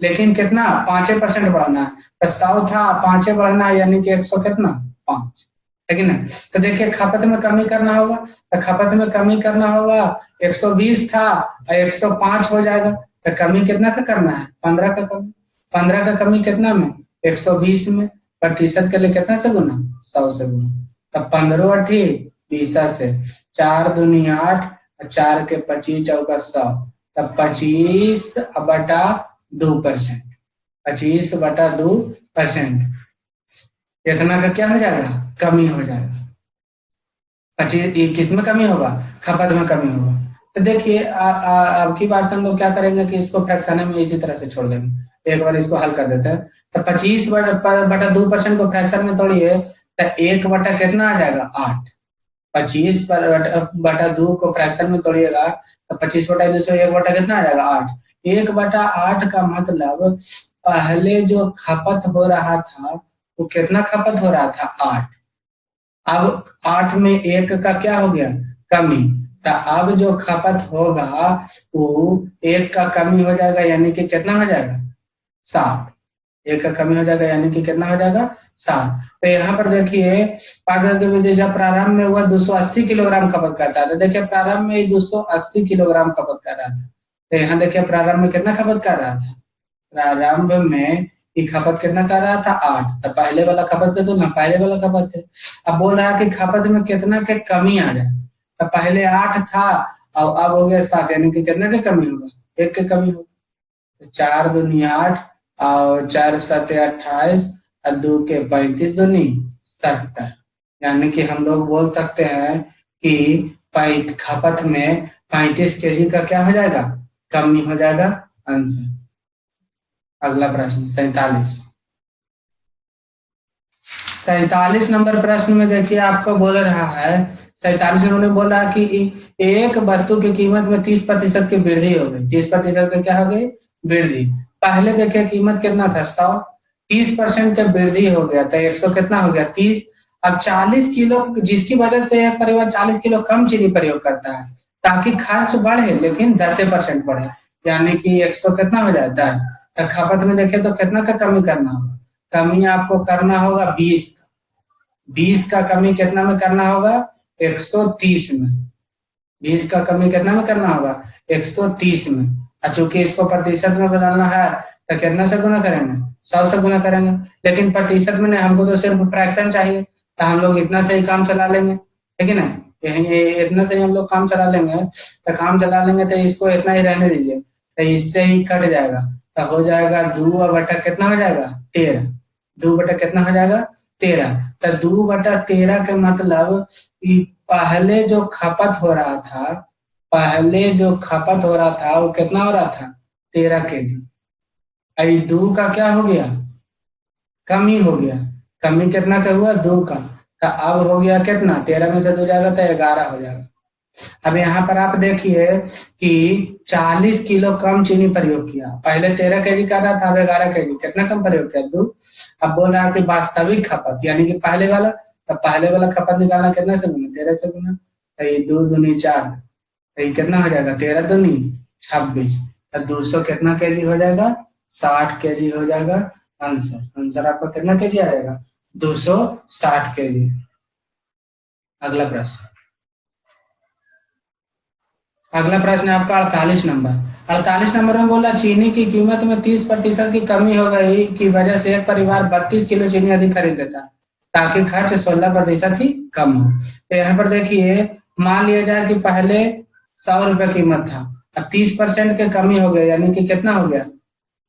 लेकिन कितना, 5% बढ़ना है। तो 100 था, 5 बढ़ना है यानी कि 100 कितना, 5, है कि नहीं। तो देखिए खपत में कमी करना होगा, तो खपत में कमी करना होगा, 120 था और 105 हो जाएगा। तो कमी कितना का करना है, 15 का कमी। 15 का कमी कितना में, 120 में। प्रतिशत के लिए कितना से गुना, 100 से गुना। तब 15 अठी 20 से 4 दूनी 8 और 4 के 25 चौका 100। तब 25/2%। 25/2% इतना का क्या हो जाएगा, कमी हो जाएगा। 25 किस में कमी होगा, खपत में कमी होगा। तो देखिए अब की बार से हम लोग क्या करेंगे कि इसको फ्रैक्शन में इसी तरह से छोड़ देंगे। एक बार इसको हल कर देते हैं। तो 25/2% को फ्रैक्शन में तोड़िए तो 1 कितना आ जाएगा, 8। 25/2 को फ्रैक्शन में तोड़िएगा तो 25/2 से 1 कितना आ जाएगा, 8। 1/8 का मतलब पहले जो खपत हो रहा था वो कितना खपत हो रहा था, 8। अब 8 में 1 का क्या हो गया, कमी। तो अब जो खपत होगा वो 1 का कमी हो जाएगा यानी कि कितना हो जाएगा, 7। 1 का कमी हो जाएगा यानी कि कितना हो जाएगा, 7। तो यहाँ पर देखिए जब प्रारंभ में हुआ 280 किलोग्राम खपत करता है। तो देखिए प्रारंभ में 280 किलोग्राम खपत कर रहा था। तो यहाँ देखिए प्रारंभ में कितना खपत कर रहा था, प्रारंभ में की खपत कितना कर रहा था, 8। तो पहले वाला खपत के तुलना पहले वाला खपत है। अब बोल रहा है कि खपत में कितना के कमी आ जाए। तो पहले 8 था और अब हो गया 7 यानी कि कितना के कमी होगा, 1 के कमी होगा। 4 दूनी 8 और 4 7 28 और 2 के 35 दूनी 70। यानी कि हम लोग बोल सकते हैं कि खपत में 35 kg का क्या हो जाएगा, कमी हो जाएगा, आंसर। अगला प्रश्न 47 नंबर प्रश्न में देखिए आपको बोल रहा है, 47 नंबर में बोल रहा है कि एक वस्तु की कीमत में 30% की वृद्धि हो गई। 30% का क्या हो गई, वृद्धि। पहले देखिए कीमत कितना था, 100। 30% का वृद्धि हो गया तो 100 कितना हो गया, 30। अब 40 किलो, जिसकी वजह से एक परिवार 40 किलो कम चीनी प्रयोग करता है ताकि खर्च बढ़े लेकिन 10% बढ़े। यानी कि 100 कितना हो जाए 10। तो खपत में देखे तो कितना का कमी करना होगा, कमी आपको करना होगा 20 का। 20 का कमी कितना में करना होगा 130 में। 20 का कमी कितना में करना होगा 130 में। और चूंकि इसको प्रतिशत में बदलना है तो कितना से गुना करेंगे 100 से गुना करेंगे। लेकिन प्रतिशत में नहीं, हमको तो सिर्फ फ्रैक्शन चाहिए, तो हम लोग इतना से ही काम चला लेंगे, है कि नहीं। इतना से ही हम लोग काम चला लेंगे, तो काम चला लेंगे तो इसको इतना ही रहने दीजिए, तो इससे ही कट जाएगा। तो हो जाएगा 2/13 कितना हो जाएगा 13। 2/13 कितना हो जाएगा 13। तो 2/13 के मतलब कि पहले जो खपत हो रहा था, पहले जो खपत हो रहा था वो कितना हो रहा था 13 kg। आई 2 का क्या हो गया कमी हो गया। कमी कितना का हुआ 2 का। तो अब हो गया कितना 13 में से 2 जाएगा तो 11 हो जाएगा। अब यहाँ पर आप देखिए कि 40 किलो कम चीनी प्रयोग किया, पहले 13 kg कर रहा था, अब 11 kg, कितना कम प्रयोग किया 2। अब बोल रहा है कि वास्तविक खपत यानी कि पहले वाला, तो पहले वाला खपत निकालना कितना से गुना 13 से गुना। तो ये 2 दूनी 4, तो ये कितना हो जाएगा 13 दूनी 26। तो 200 कितना kg हो जाएगा 60 kg हो जाएगा। आंसर आपका कितना kg आ जाएगा 260 kg। अगला प्रश्न, अगला प्रश्न है आपका 48 नंबर। 48 नंबर में बोला चीनी की कीमत में 30% की कमी हो गई की वजह से एक परिवार 32 किलो चीनी अधिक खरीद देता, ताकि खर्च 16% ही कम हो। तो यहाँ पर देखिए, मान लिया जाए कि पहले 100 रुपए कीमत था, अब 30% की कमी हो गई, यानी कि कितना हो गया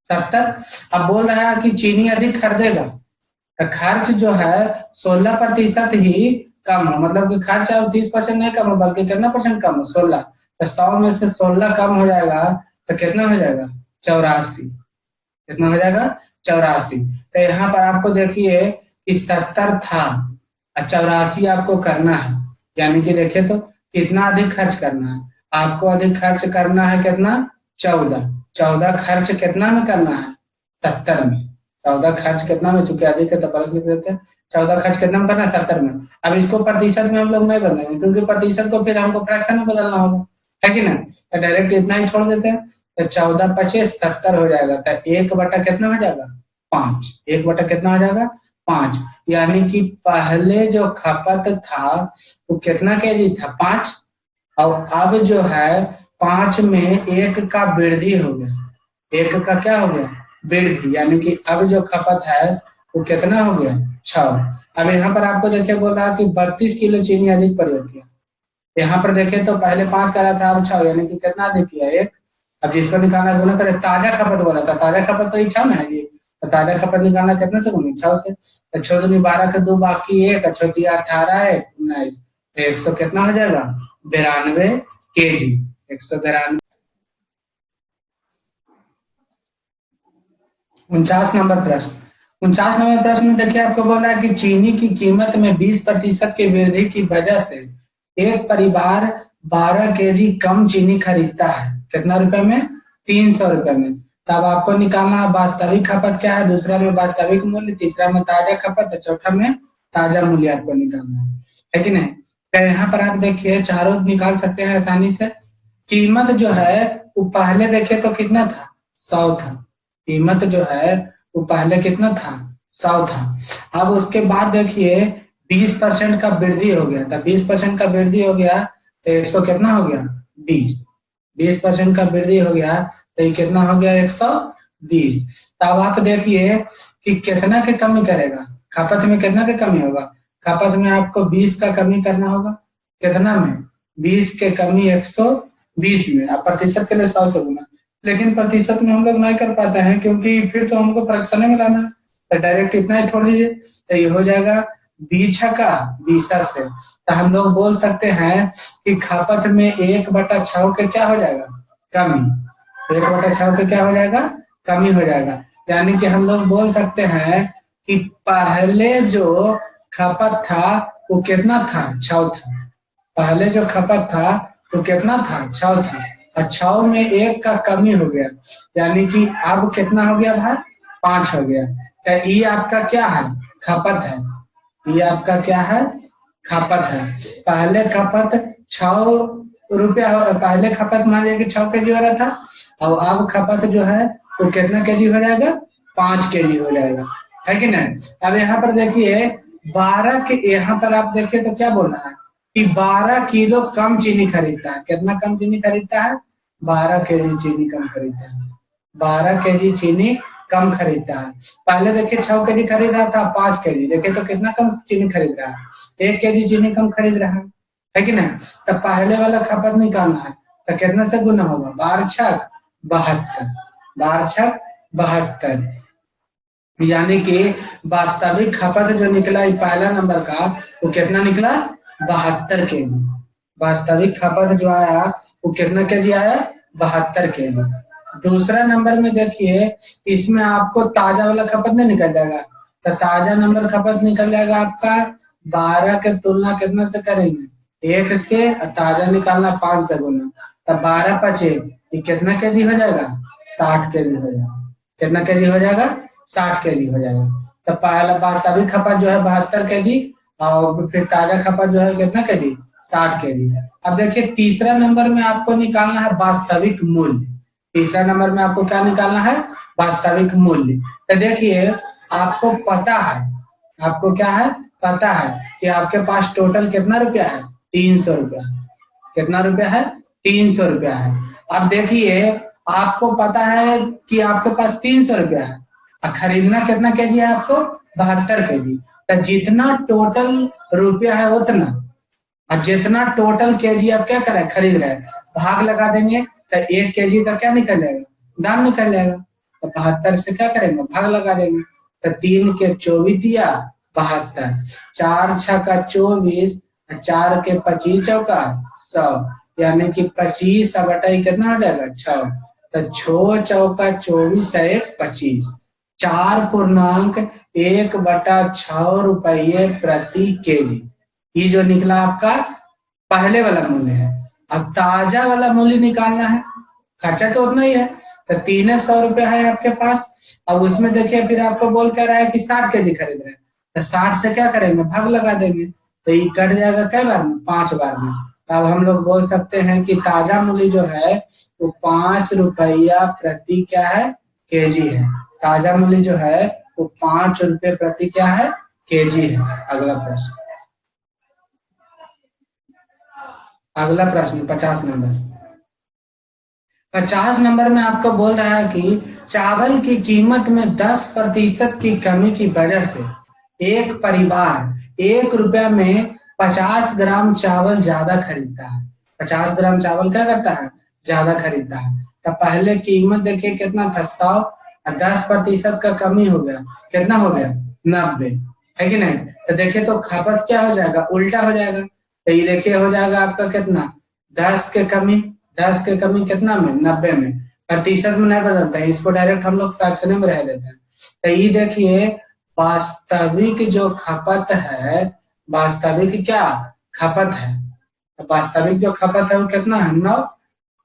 70। अब बोल रहा है कि चीनी अधिक खरीदेगा, तो खर्च जो है 16% ही कम हो, मतलब कि खर्च अब 30% नहीं कम हो, बल्कि कितना परसेंट कम हो 16। तो 100 में से 16 कम हो जाएगा तो कितना हो जाएगा 84। कितना हो जाएगा 84। तो यहाँ पर आपको देखिए कि 70 था और 84 आपको करना है, यानी कि देखिए तो कितना अधिक खर्च करना है आपको। अधिक खर्च करना है कितना 14। 14 खर्च कितना में करना है 70 में। 14 खर्च कितना में, चूंकि अधिक है तो प्लस लिख देते हैं। 14 खर्च कितना में करना है 70 में। अब इसको प्रतिशत में हम लोग नहीं बदलेंगे, क्योंकि प्रतिशत को फिर हमको फ्रैक्शन में बदलना होगा, है कि नहीं। तो डायरेक्ट इतना ही छोड़ देते हैं, तो 14×5 = 70 हो जाएगा। तो 1/, कितना हो जाएगा 5। 1/, कितना हो जाएगा 5। यानी कि पहले जो खपत था वो कितना kg था 5, और अब जो है 5 में 1 का वृद्धि हो गया। 1 का क्या हो गया वृद्धि, यानी कि अब जो खपत है वो कितना हो गया 6। अब यहाँ पर आपको देखिए बोल रहा कि 32 किलो चीनी अधिक प्रयोग किया। यहाँ पर देखें तो पहले 5 करा था, अब 6, यानी कि कितना अधिक किया 1। अब जिसको निकालना गुना करे, ताजा खपत बोला था, ताजा खपत तो 6 ना है ये, तो ताजा खपत निकालना कितने से गुना 6 से। तो 6 दूनी 12 के 2 बाकी 1, 6 × 18 1 19, 100 कितना हो जाएगा 92 kg। 192। 49 नंबर प्रश्न। 49 नंबर प्रश्न में देखिए आपको बोला है कि चीनी की कीमत में 20% की वृद्धि की वजह से एक परिवार 12 kg कम चीनी खरीदता है। कितना रुपए में 300 रुपए में। तब आपको निकालना है वास्तविक खपत क्या है, दूसरा में वास्तविक मूल्य, तीसरा में ताजा खपत, चौथा में ताजा मूल्य आपको निकालना है कि नहीं। तो यहाँ पर आप देखिए चारों निकाल सकते हैं आसानी से। कीमत जो है वो पहले देखे तो कितना था 100 था, कीमत जो है वो पहले कितना था 100 था। अब उसके बाद देखिए 20% का वृद्धि हो गया था, 20% का वृद्धि हो गया तो 100 कितना हो गया 20। 20% का वृद्धि हो गया तो ये कितना हो गया 120। तब आप देखिए कि कितना की कमी करेगा, खपत में कितना की कमी होगा, खपत में आपको 20 का कमी करना होगा, कितना में 20 के कमी 120 में। अब प्रतिशत के लिए 100 से गुना, लेकिन प्रतिशत में हम लोग नहीं कर पाते हैं क्योंकि फिर तो हमको फ्रैक्शन में लाना है, तो डायरेक्ट इतना ही छोड़ दीजिए, तो ये हो जाएगा 20 से। तो हम लोग बोल सकते हैं कि खपत में 1/6 के क्या हो जाएगा कमी, 1/6 के क्या हो जाएगा कमी हो जाएगा। यानी कि हम लोग बोल सकते हैं कि पहले जो खपत था वो कितना था 6 था, पहले जो खपत था वो कितना था 6 था, और 6 में 1 का कमी हो गया, यानी कि अब कितना हो गया भाई 5 हो गया। तो ये आपका क्या है खपत है, ये आपका क्या है खपत है। पहले खपत 6 रुपया पहले खपत मान लिया कि 6 kg हो रहा था और अब खपत जो है वो कितना kg हो जाएगा, 5 kg हो जाएगा, है कि नहीं। अब यहाँ पर देखिए 12 के, यहाँ पर आप देखिए तो क्या बोल रहा है कि 12 किलो कम चीनी खरीदता है। कितना कम चीनी खरीदता है, 12 kg चीनी कम खरीदता है, 12 kg चीनी कम खरीदता है। पहले देखिए 6 kg खरीद रहा था, 5 kg, देखिए तो कितना कम चीनी खरीद रहा है, 1 kg चीनी कम खरीद रहा है कि नहीं। तो पहले वाला खपत निकालना है तो कितना से गुना होगा, 12 छक 72, 12 छक 72, यानी कि वास्तविक खपत जो निकला पहला नंबर का वो कितना निकला, 72 kg। वास्तविक खपत जो आया वो कितना kg आया, 72 kg। दूसरा नंबर में देखिए इसमें आपको ताजा वाला खपत नहीं निकल जाएगा, तो ताजा नंबर खपत निकल जाएगा आपका 12 के तुलना कितना से करेंगे, 1 से, ताजा निकालना 5 से गुना, तब 12 पचे ये कितना kg हो जाएगा, 60 kg हो जाएगा। कितना kg हो जाएगा, 60 kg हो जाएगा। तो पहला वास्तविक खपत जो है 72 kg और फिर ताजा खपत जो है कितना kg, 60 kg। अब देखिए तीसरा नंबर में आपको निकालना है वास्तविक मूल्य। तीसरा नंबर में आपको क्या निकालना है, वास्तविक मूल्य। तो देखिए आपको पता है, आपको क्या है, पता है कि आपके पास टोटल कितना रुपया है, 300 रुपया। कितना रुपया है, 300 रुपया है। अब देखिए आपको पता है कि आपके पास 300 रुपया है और खरीदना कितना kg है आपको, 72 kg। तो जितना टोटल रुपया है उतना, और जितना टोटल kg आप क्या करें, खरीद रहे हैं, भाग लगा देंगे तो 1 kg का क्या निकल जाएगा, दाम निकल जाएगा। तो 72 से क्या करेंगे, भाग लगा देंगे, तो 3 के 24 दिया 72, 4 छक्का 24, 4 के 25 चौका 100, यानी कि 25 बटा कितना हो जाएगा, 6। तो 6 चौका 24 है 25, 4.1/6 रुपये प्रति kg। ये जो निकला आपका पहले वाला मूल्य है। अब ताजा वाला मूल्य निकालना है, खर्चा तो उतना ही है, तो 300 रुपया है आपके पास। अब उसमें देखिए फिर आपको बोल कर रहा है कि 60 kg खरीद रहे हैं, तो 60 से क्या करेंगे, भाग लगा देंगे, तो ये कट जाएगा कई बार में, 5 बार में। अब हम लोग बोल सकते हैं कि ताजा मूल्य जो है वो 5 रुपया प्रति क्या है, kg है। ताजा मूल्य जो है वो 5 रुपये प्रति क्या है, kg है। अगला प्रश्न, अगला प्रश्न 50 नंबर। 50 नंबर में आपको बोल रहा है कि चावल की कीमत में 10% की कमी की वजह से एक परिवार 1 रुपया में 50 ग्राम चावल ज्यादा खरीदता है। 50 ग्राम चावल क्या करता है, ज्यादा खरीदता है। तो पहले कीमत देखिए कितना था, 100, और 10% का कमी हो गया, कितना हो गया, 90, है कि नहीं। तो देखिए तो खपत क्या हो जाएगा, उल्टा हो जाएगा। तो ये देखिए हो जाएगा आपका कितना, 10 के कमी, 10 के कमी कितना में, 90 में। प्रतिशत में नहीं बदलता है, इसको डायरेक्ट हम लोग फ्रैक्शन में रह देते हैं। तो ये देखिए वास्तविक जो खपत है, वास्तविक क्या खपत है, तो वास्तविक जो खपत है वो कितना है, 9,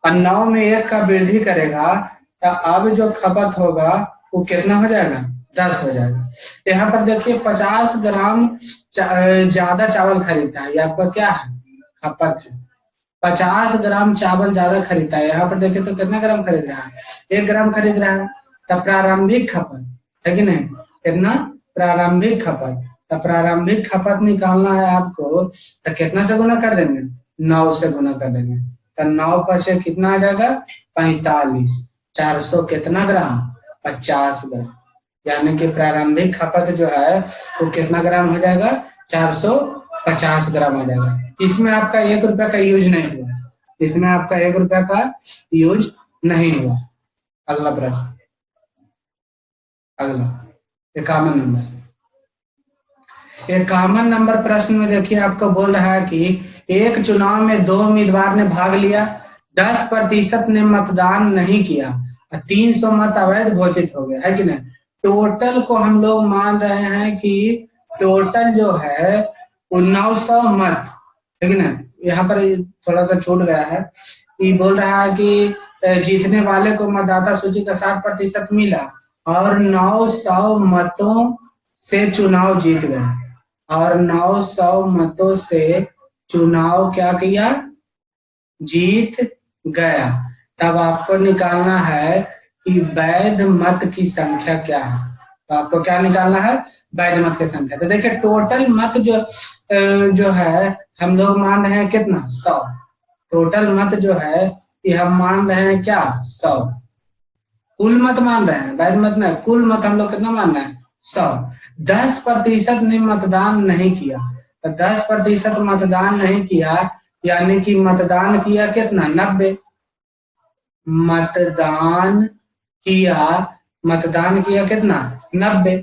और 9 में 1 का वृद्धि करेगा तो अब जो खपत होगा वो कितना हो जाएगा, 10 हो जाएगा। यहाँ पर देखिए 50 ग्राम ज्यादा चावल खरीदता है, ये आपका क्या है, खपत है। 50 ग्राम चावल ज्यादा खरीदता है, यहाँ पर देखिए तो कितना ग्राम खरीद रहा है, 1 ग्राम खरीद रहा है। तब प्रारंभिक खपत है कि नहीं, कितना, प्रारंभिक खपत। तो प्रारंभिक खपत निकालना है आपको, तो कितना से गुना कर देंगे, 9 से गुना कर देंगे। तो 9 पर से कितना आ जाएगा, 45, 400 कितना ग्राम, 50 ग्राम, यानी कि प्रारंभिक खपत जो है वो कितना ग्राम हो जाएगा, 450 ग्राम हो जाएगा। इसमें आपका 1 रुपया का यूज नहीं हुआ, इसमें आपका 1 रुपया का यूज नहीं हुआ। अगला प्रश्न, अगला 51 नंबर। 51 नंबर प्रश्न में देखिए आपको बोल रहा है कि एक चुनाव में 2 उम्मीदवार ने भाग लिया, 10% ने मतदान नहीं किया, 300 मत अवैध घोषित हो गए, है कि नहीं। टोटल को हम लोग मान रहे हैं कि टोटल जो है 900 मत, है कि ना। यहाँ पर थोड़ा सा छूट गया है, ये बोल रहा है कि जीतने वाले को मतदाता सूची का 60% मिला और 900 मतों से चुनाव जीत गए, और 900 मतों से चुनाव क्या किया, जीत गया, तब आपको निकालना है कि वैध मत की संख्या क्या है। तो आपको क्या निकालना है, वैध मत की संख्या। तो देखिए टोटल मत जो है हम लोग मान रहे हैं कितना, 100। टोटल मत जो है कि हम मान रहे हैं क्या, 100। कुल मत मान रहे हैं, वैध मत नहीं, कुल मत हम लोग कितना मान रहे हैं, 100। 10% ने मतदान नहीं किया, तो 10% मतदान नहीं किया, यानी कि मतदान किया कितना, 90। मतदान किया कितना, 90।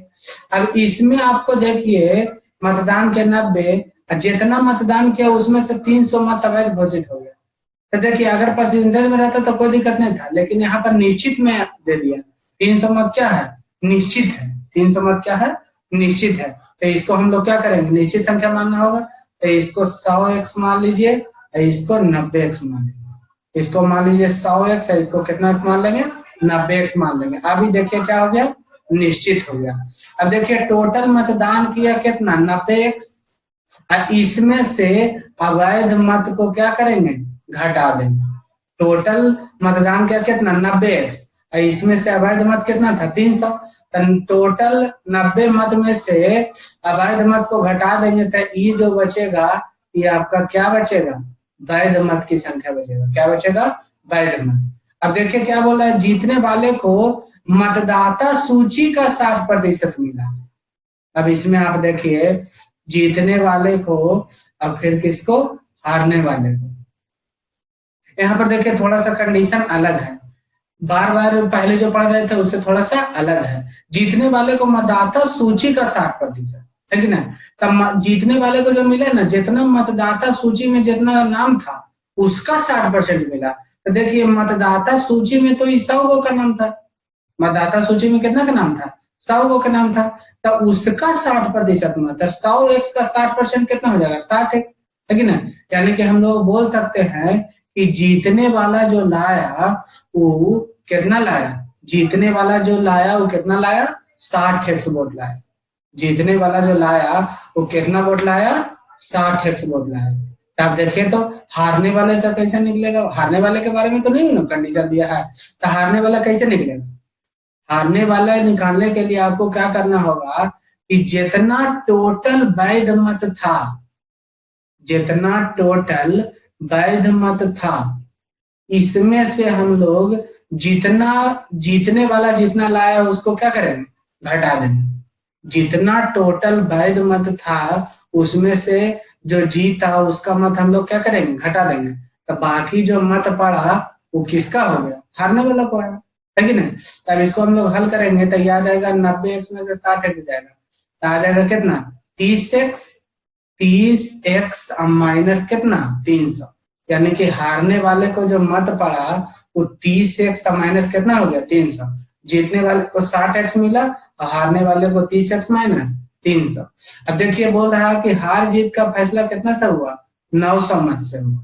अब इसमें आपको देखिए मतदान के 90, जितना मतदान किया उसमें से 300 मत अवैध घोषित हो गया। तो देखिए अगर परसेंटेज में रहता तो कोई दिक्कत नहीं था, लेकिन यहाँ पर निश्चित में दे दिया। 300 मत क्या है, निश्चित है। 300 मत क्या है, निश्चित है। तो इसको हम लोग क्या करेंगे, निश्चित संख्या मानना होगा। तो इसको 100x मान लीजिए, इसको 90x मान लीजिए। इसको मान लीजिए 100x है, इसको कितना x मान लेंगे, 90x मान लेंगे। अभी देखिए क्या हो गया, निश्चित हो गया। अब देखिए टोटल मतदान किया कितना, 90x। इसमें से अवैध मत को क्या करेंगे, घटा देंगे। टोटल मतदान किया कितना, 90x, इसमें से अवैध मत कितना था, 300। टोटल 90 मत में से अवैध मत को घटा देंगे तो ये जो बचेगा, ये आपका क्या बचेगा, वैध मत की संख्या बचेगा। क्या बचेगा, वैध मत। अब देखिए क्या बोल रहा है, जीतने वाले को मतदाता सूची का 60% मिला। अब इसमें आप देखिए जीतने वाले को, अब फिर किसको, हारने वाले को। यहाँ पर देखिए थोड़ा सा कंडीशन अलग है, बार बार पहले जो पढ़ रहे थे उससे थोड़ा सा अलग है। जीतने वाले को मतदाता सूची का 60% है कि ना। तब जीतने वाले को जो मिला ना, जितना मतदाता सूची में जितना नाम था उसका 60% मिला। तो देखिए मतदाता सूची में तो 100 का नाम था, मतदाता सूची में कितना का नाम था, 100 का नाम था। तो उसका 60% मत, 100x का 60% कितना हो जाएगा, 60x, है कि ना। यानी कि हम लोग बोल सकते हैं कि जीतने वाला जो लाया वो कितना लाया, जीतने वाला जो लाया वो कितना लाया, 60x वोट लाया। जीतने वाला जो लाया वो कितना वोट लाया, 60x वोट लाया। आप देखिए तो हारने वाले का कैसे निकलेगा, हारने वाले के बारे में तो नहीं ना कंडीशन दिया है, तो हारने वाला कैसे निकलेगा। हारने वाला निकालने के लिए आपको क्या करना होगा कि जितना टोटल वैध मत था, जितना टोटल वैध मत था, इसमें से हम लोग जितना जीतने वाला जितना लाया उसको क्या करेंगे, घटा देंगे। जितना टोटल वैध मत था उसमें से जो जीता उसका मत हम लोग क्या करेंगे, घटा देंगे। तो बाकी जो मत पड़ा वो किसका हो गया, हारने वाला को आया, है कि नहीं। तब इसको हम लोग हल करेंगे तो याद जाएगा 90x में से 60x जाएगा, तो आ जाएगा कितना, 30x। 30x माइनस कितना, 300। यानी कि हारने वाले को जो मत पड़ा वो 30x माइनस कितना हो गया, 300। जीतने वाले को 60x मिला और हारने वाले को 30x माइनस 300। अब देखिए बोल रहा है कि हार जीत का फैसला कितना से हुआ, 900 मत से हुआ,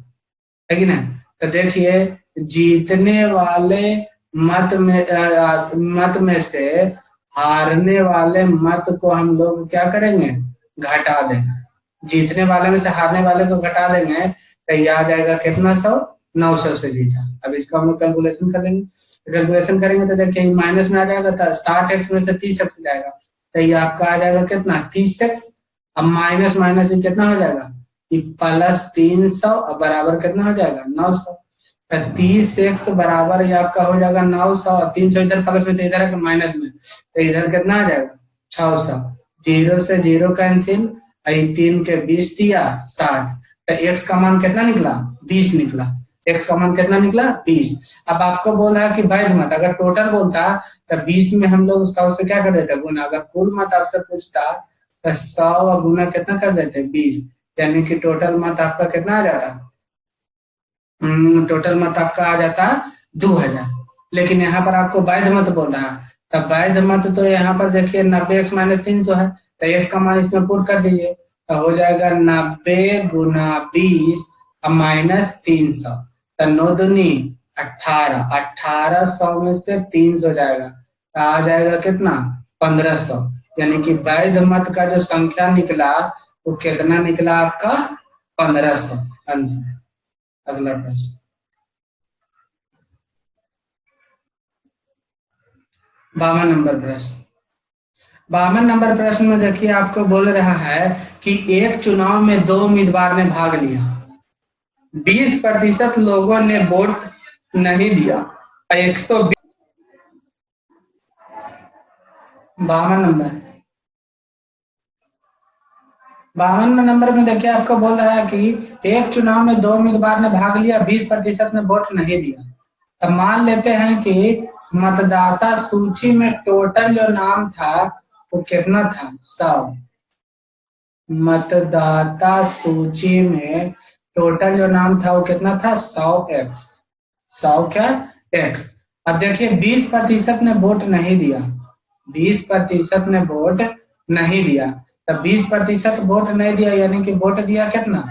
है कि नहीं। तो देखिए जीतने वाले मत में से हारने वाले मत को हम लोग क्या करेंगे, घटा देंगे। जीतने वाले में से हारने वाले को घटा देंगे तो ये आ जाएगा कितना, 900 से जीता। अब इसका हम लोग कैलकुलेशन करेंगे, कैलकुलेशन करेंगे तो देखिए माइनस में आ जाएगा, तो 60x में से 30x जाएगा, तो ये आपका आ जाएगा कितना, 30x। अब माइनस माइनस ये कितना हो जाएगा, प्लस 300 बराबर कितना हो जाएगा, 900। 30x बराबर ये आपका हो जाएगा 900, 300 इधर प्लस में तो इधर माइनस में, तो इधर कितना आ जाएगा, 600। 0 से 0 कैंसिल, 3 के 20 दिया 60, तो x का मान कितना निकला, 20 निकला। x का मान कितना निकला, 20। अब आपको बोल रहा है कि वैध मत, अगर टोटल बोलता तो 20 में हम लोग उसका उससे क्या कर देते, गुना। अगर कुल मत आपसे पूछता तो 100 और गुना कितना कर देते, 20। यानी कि टोटल मत आपका कितना आ जाता, टोटल मत आपका आ जाता 2000। लेकिन यहाँ पर आपको वैध मत बोल रहा है, तब वैध मत तो यहाँ पर देखिए 90x माइनस 300 है, तो x का मान इसमें पुट कर दीजिए, तो हो जाएगा 90 गुना 20 माइनस 300, तो 9 दूनी 18, 1800 में से 300 जाएगा, तो आ जाएगा कितना, 1500। यानी कि वैध मत का जो संख्या निकला वो कितना निकला आपका, 1500 आंसर। अगला प्रश्न। 52 नंबर प्रश्न। 52 नंबर प्रश्न में देखिए आपको बोल रहा है कि एक चुनाव में 2 उम्मीदवार ने भाग लिया, 20% लोगों ने वोट नहीं दिया, 120। 52 नंबर, 52 नंबर में देखिए आपको बोल रहा है कि एक चुनाव में 2 उम्मीदवार ने भाग लिया, 20% ने वोट नहीं दिया। अब मान लेते हैं कि मतदाता सूची में टोटल जो नाम था वो कितना था, 100। मतदाता सूची में टोटल जो नाम था वो कितना था, 100x। 100 क्या, x। अब देखिए 20% ने वोट नहीं दिया, 20% ने वोट नहीं दिया, तब 20% वोट नहीं दिया यानी कि वोट दिया कितना,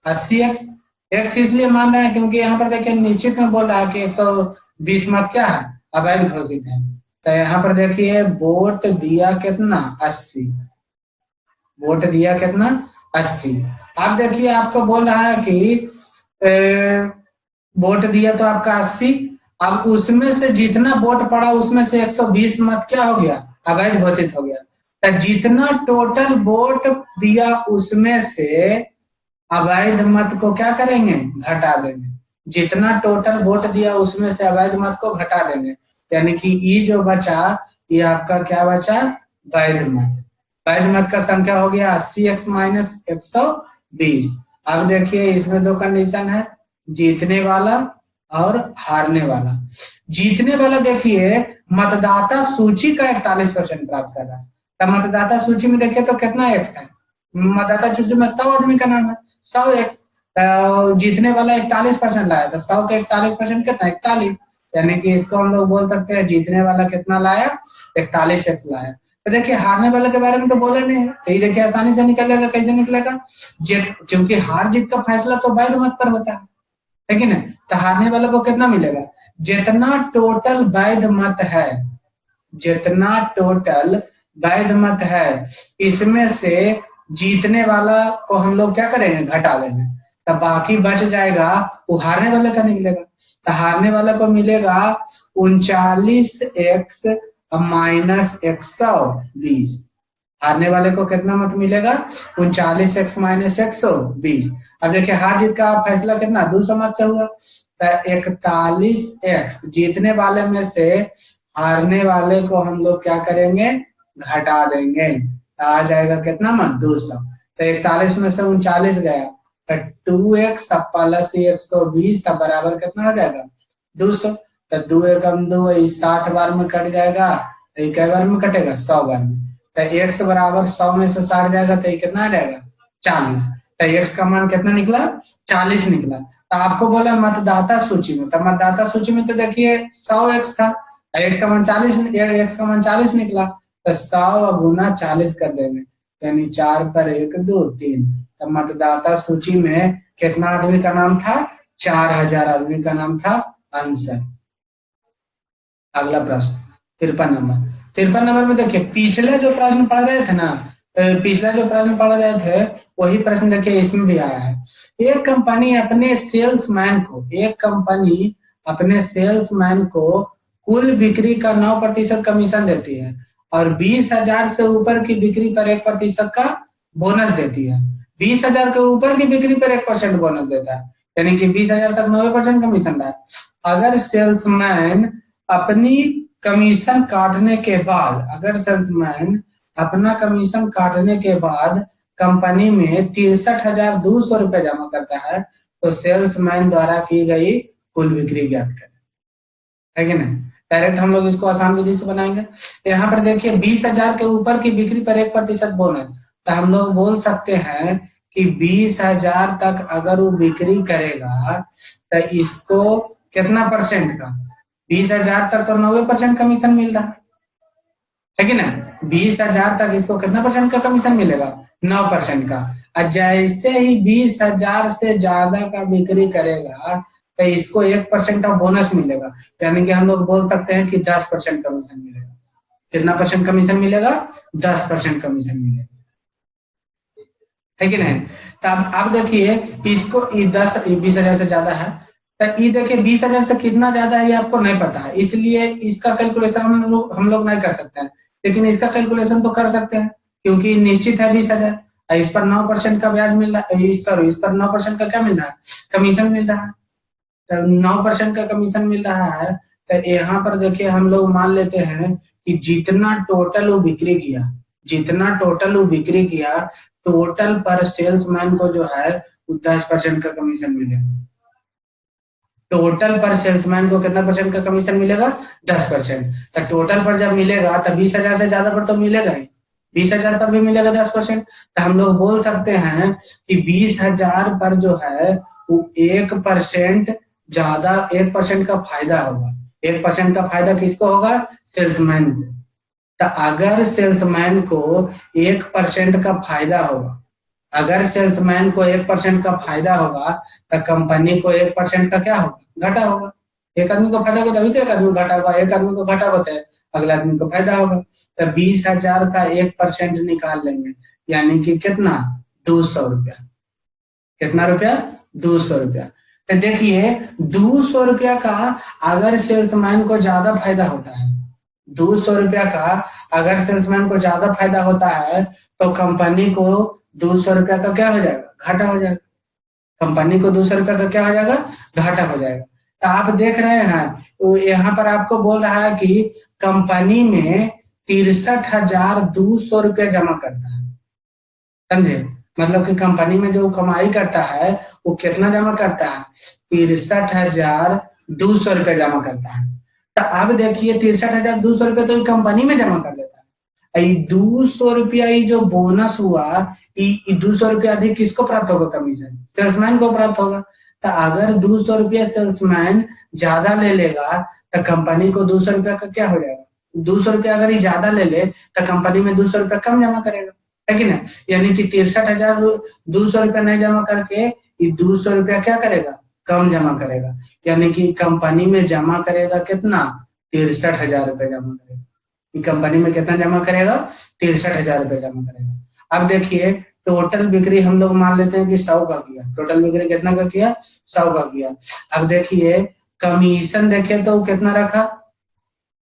80x। x इसलिए मान रहे हैं क्योंकि यहाँ पर देखिए निश्चित में बोल रहा है कि 120 मत क्या है, अवैध घोषित है। तो यहाँ पर देखिए वोट दिया कितना, 80। वोट दिया कितना, 80। अब देखिए आपको बोल रहा है कि वोट दिया तो आपका 80। अब उसमें से जितना वोट पड़ा उसमें से 120 मत क्या हो गया, अवैध घोषित हो गया। तो जितना टोटल वोट दिया उसमें से अवैध मत को क्या करेंगे, घटा देंगे। जितना टोटल वोट दिया उसमें से अवैध मत को घटा देंगे, यानी कि ये जो बचा ये आपका क्या बचा, वैध मत। वैध मत का संख्या हो गया 80x माइनस 120। अब देखिए इसमें दो कंडीशन है, जीतने वाला और हारने वाला। जीतने वाला देखिए मतदाता सूची का 41% प्राप्त कर रहा है। तो मतदाता सूची में देखिए तो कितना एक्स है, मतदाता सूची में 100 आदमी का नाम है, 100x। जीतने वाला 41% लाया, तो 100 के 41% कितना, 41। यानी कि इसको हम लोग बोल सकते हैं जीतने वाला कितना लाया, 41x लाया। तो देखिए हारने वाले के बारे में तो बोले नहीं है, तो ये देखिए आसानी से निकलेगा। कैसे निकलेगा, जीत, क्योंकि हार जीत का फैसला तो वैध मत पर होता है कि नहीं। तो हारने वाले को कितना मिलेगा, जितना टोटल वैध मत है, जितना टोटल वैध मत है इसमें से जीतने वाला को हम लोग क्या करेंगे, घटा देंगे। तब बाकी बच जाएगा वो हारने वाले का निकलेगा। तो हारने वाले को मिलेगा 39x माइनस 120। हारने वाले को कितना मत मिलेगा, 39x माइनस 120। अब देखिए हार जीत का फैसला कितना, 200 मत से हुआ। तो 41x जीतने वाले में से हारने वाले को हम लोग क्या करेंगे, घटा देंगे। तो आ जाएगा कितना मत, 200। तो 41 में से 39 गया, तो 2x प्लस 120 सब बराबर कितना हो जाएगा, 200। तो 2 एकम 2 60 बार में कट जाएगा, तो ये कै बार में कटेगा, 100 बार में। तो x बराबर 100 में से 60 जाएगा तो ये कितना आ जाएगा, 40। तो x का मान कितना निकला, 40 निकला। तो आपको बोला मतदाता सूची में, तो मतदाता सूची में तो देखिए 100x था, x का मान 40, x का मान 40 निकला। तो 100 गुना 40 कर देंगे, यानी 4 पर 1 2 3। तो मतदाता सूची में कितना आदमी का नाम था, 4000 आदमी का नाम था, आंसर। अगला प्रश्न 53 नंबर। 53 नंबर में देखिए पिछले जो प्रश्न पढ़ रहे थे ना, पिछला जो प्रश्न पढ़ रहे थे वही प्रश्न देखिए इसमें भी आया है। एक कंपनी अपने सेल्समैन को, एक कंपनी अपने सेल्समैन को कुल बिक्री का 9% कमीशन देती है और 20,000 से ऊपर की बिक्री पर 1% का बोनस देती है। 20,000 के ऊपर की बिक्री पर 1% बोनस देता है, यानी कि 20,000 तक 90% कमीशन रहा है। अगर सेल्समैन अपनी कमीशन काटने के बाद, अगर सेल्समैन अपना कमीशन काटने के बाद कंपनी में 63,200 रुपए जमा करता है तो सेल्समैन द्वारा की गई कुल बिक्री ज्ञात करें, है कि नहीं। डायरेक्ट हम लोग इसको आसान विधि से बनाएंगे। यहाँ पर देखिए 20,000 के ऊपर की बिक्री पर 1% बोनस, तो हम लोग बोल सकते हैं कि 20,000 तक अगर वो बिक्री करेगा तो इसको कितना परसेंट का, 20,000 तक तो 90% कमीशन मिल रहा है कि ना। 20,000 तक इसको कितना परसेंट का कमीशन मिलेगा, 9% का। और जैसे ही 20,000 से ज्यादा का बिक्री करेगा तो इसको 1% का बोनस मिलेगा, यानी कि हम लोग बोल सकते हैं कि 10% कमीशन मिलेगा। कितना परसेंट कमीशन मिलेगा, 10% कमीशन मिलेगा, है कि नहीं। तो अब देखिए इसको 20,000 से ज्यादा है तो ये देखिए 20,000 से कितना ज्यादा है ये आपको नहीं पता है, इसलिए इसका कैलकुलेशन हम लोग नहीं कर सकते हैं, लेकिन इसका कैलकुलेशन तो कर सकते हैं क्योंकि निश्चित है 20,000। इस पर 9% का ब्याज मिल रहा है, सॉरी इस पर 9% का क्या मिल रहा है, कमीशन मिल रहा है। तो 9% का कमीशन मिल रहा है, तो यहाँ पर देखिए हम लोग मान लेते हैं कि जितना टोटल वो बिक्री किया, जितना टोटल वो बिक्री किया, टोटल पर सेल्समैन को जो है 10% का कमीशन मिलेगा। टोटल पर सेल्समैन को कितना परसेंट का कमीशन मिलेगा, 10%। तो टोटल पर जब मिलेगा तब 20,000 से ज्यादा पर तो मिलेगा ही, 20,000 पर भी मिलेगा 10%। तो हम लोग बोल सकते हैं कि 20,000 पर जो है वो 1% ज्यादा, 1% का फायदा होगा। 1% का फायदा किसको होगा, सेल्समैन को। तो अगर सेल्समैन को 1% का फायदा होगा, अगर सेल्समैन को 1% का फायदा होगा तो कंपनी को 1% का क्या होगा, घाटा होगा। एक आदमी को फायदा होगा तभी तो एक आदमी को घाटा होगा, एक आदमी को घाटा होता है अगला आदमी को फायदा होगा। तो 20,000 का 1% निकाल लेंगे, यानी कि कितना, 200 रुपया। कितना रुपया, 200 रुपया। तो देखिए 200 रुपया का अगर सेल्समैन को ज्यादा फायदा होता है, 200 रुपया का अगर सेल्समैन को ज्यादा फायदा होता है तो कंपनी को 200 रुपया का क्या हो जाएगा, घाटा हो जाएगा। कंपनी को 200 रुपया का क्या हो जाएगा, घाटा हो जाएगा। तो आप देख रहे हैं तो यहाँ पर आपको बोल रहा है कि कंपनी में 63,200 रुपया जमा करता है, समझे। मतलब कि कंपनी में जो कमाई करता है वो कितना जमा करता है, 63,200 रुपया जमा करता है। तो अब देखिए 63,200 रुपया तो कंपनी में जमा कर देता है, 200 रुपया जो बोनस हुआ, 200 रुपया अधिक किसको प्राप्त होगा, कमीशन सेल्समैन को प्राप्त होगा। तो अगर 200 रुपया सेल्समैन ज्यादा ले लेगा तो कंपनी को 200 रुपया का क्या हो जाएगा, 200 रुपया अगर ये ज्यादा ले ले तो कंपनी में 200 रुपया कम जमा करेगा, है कि नहीं। यानी कि 63,200 रुपया नहीं जमा करके ये 200 रुपया क्या करेगा, कम जमा करेगा। यानी कि कंपनी में जमा करेगा कितना, 63,000 रुपया जमा करेगा। कंपनी में कितना जमा करेगा, 63,000 रुपया जमा करेगा। अब देखिए टोटल बिक्री हम लोग मान लेते हैं कि 100 का किया, टोटल बिक्री कितना का किया, 100 का किया। अब देखिए कमीशन देखे तो कितना रखा,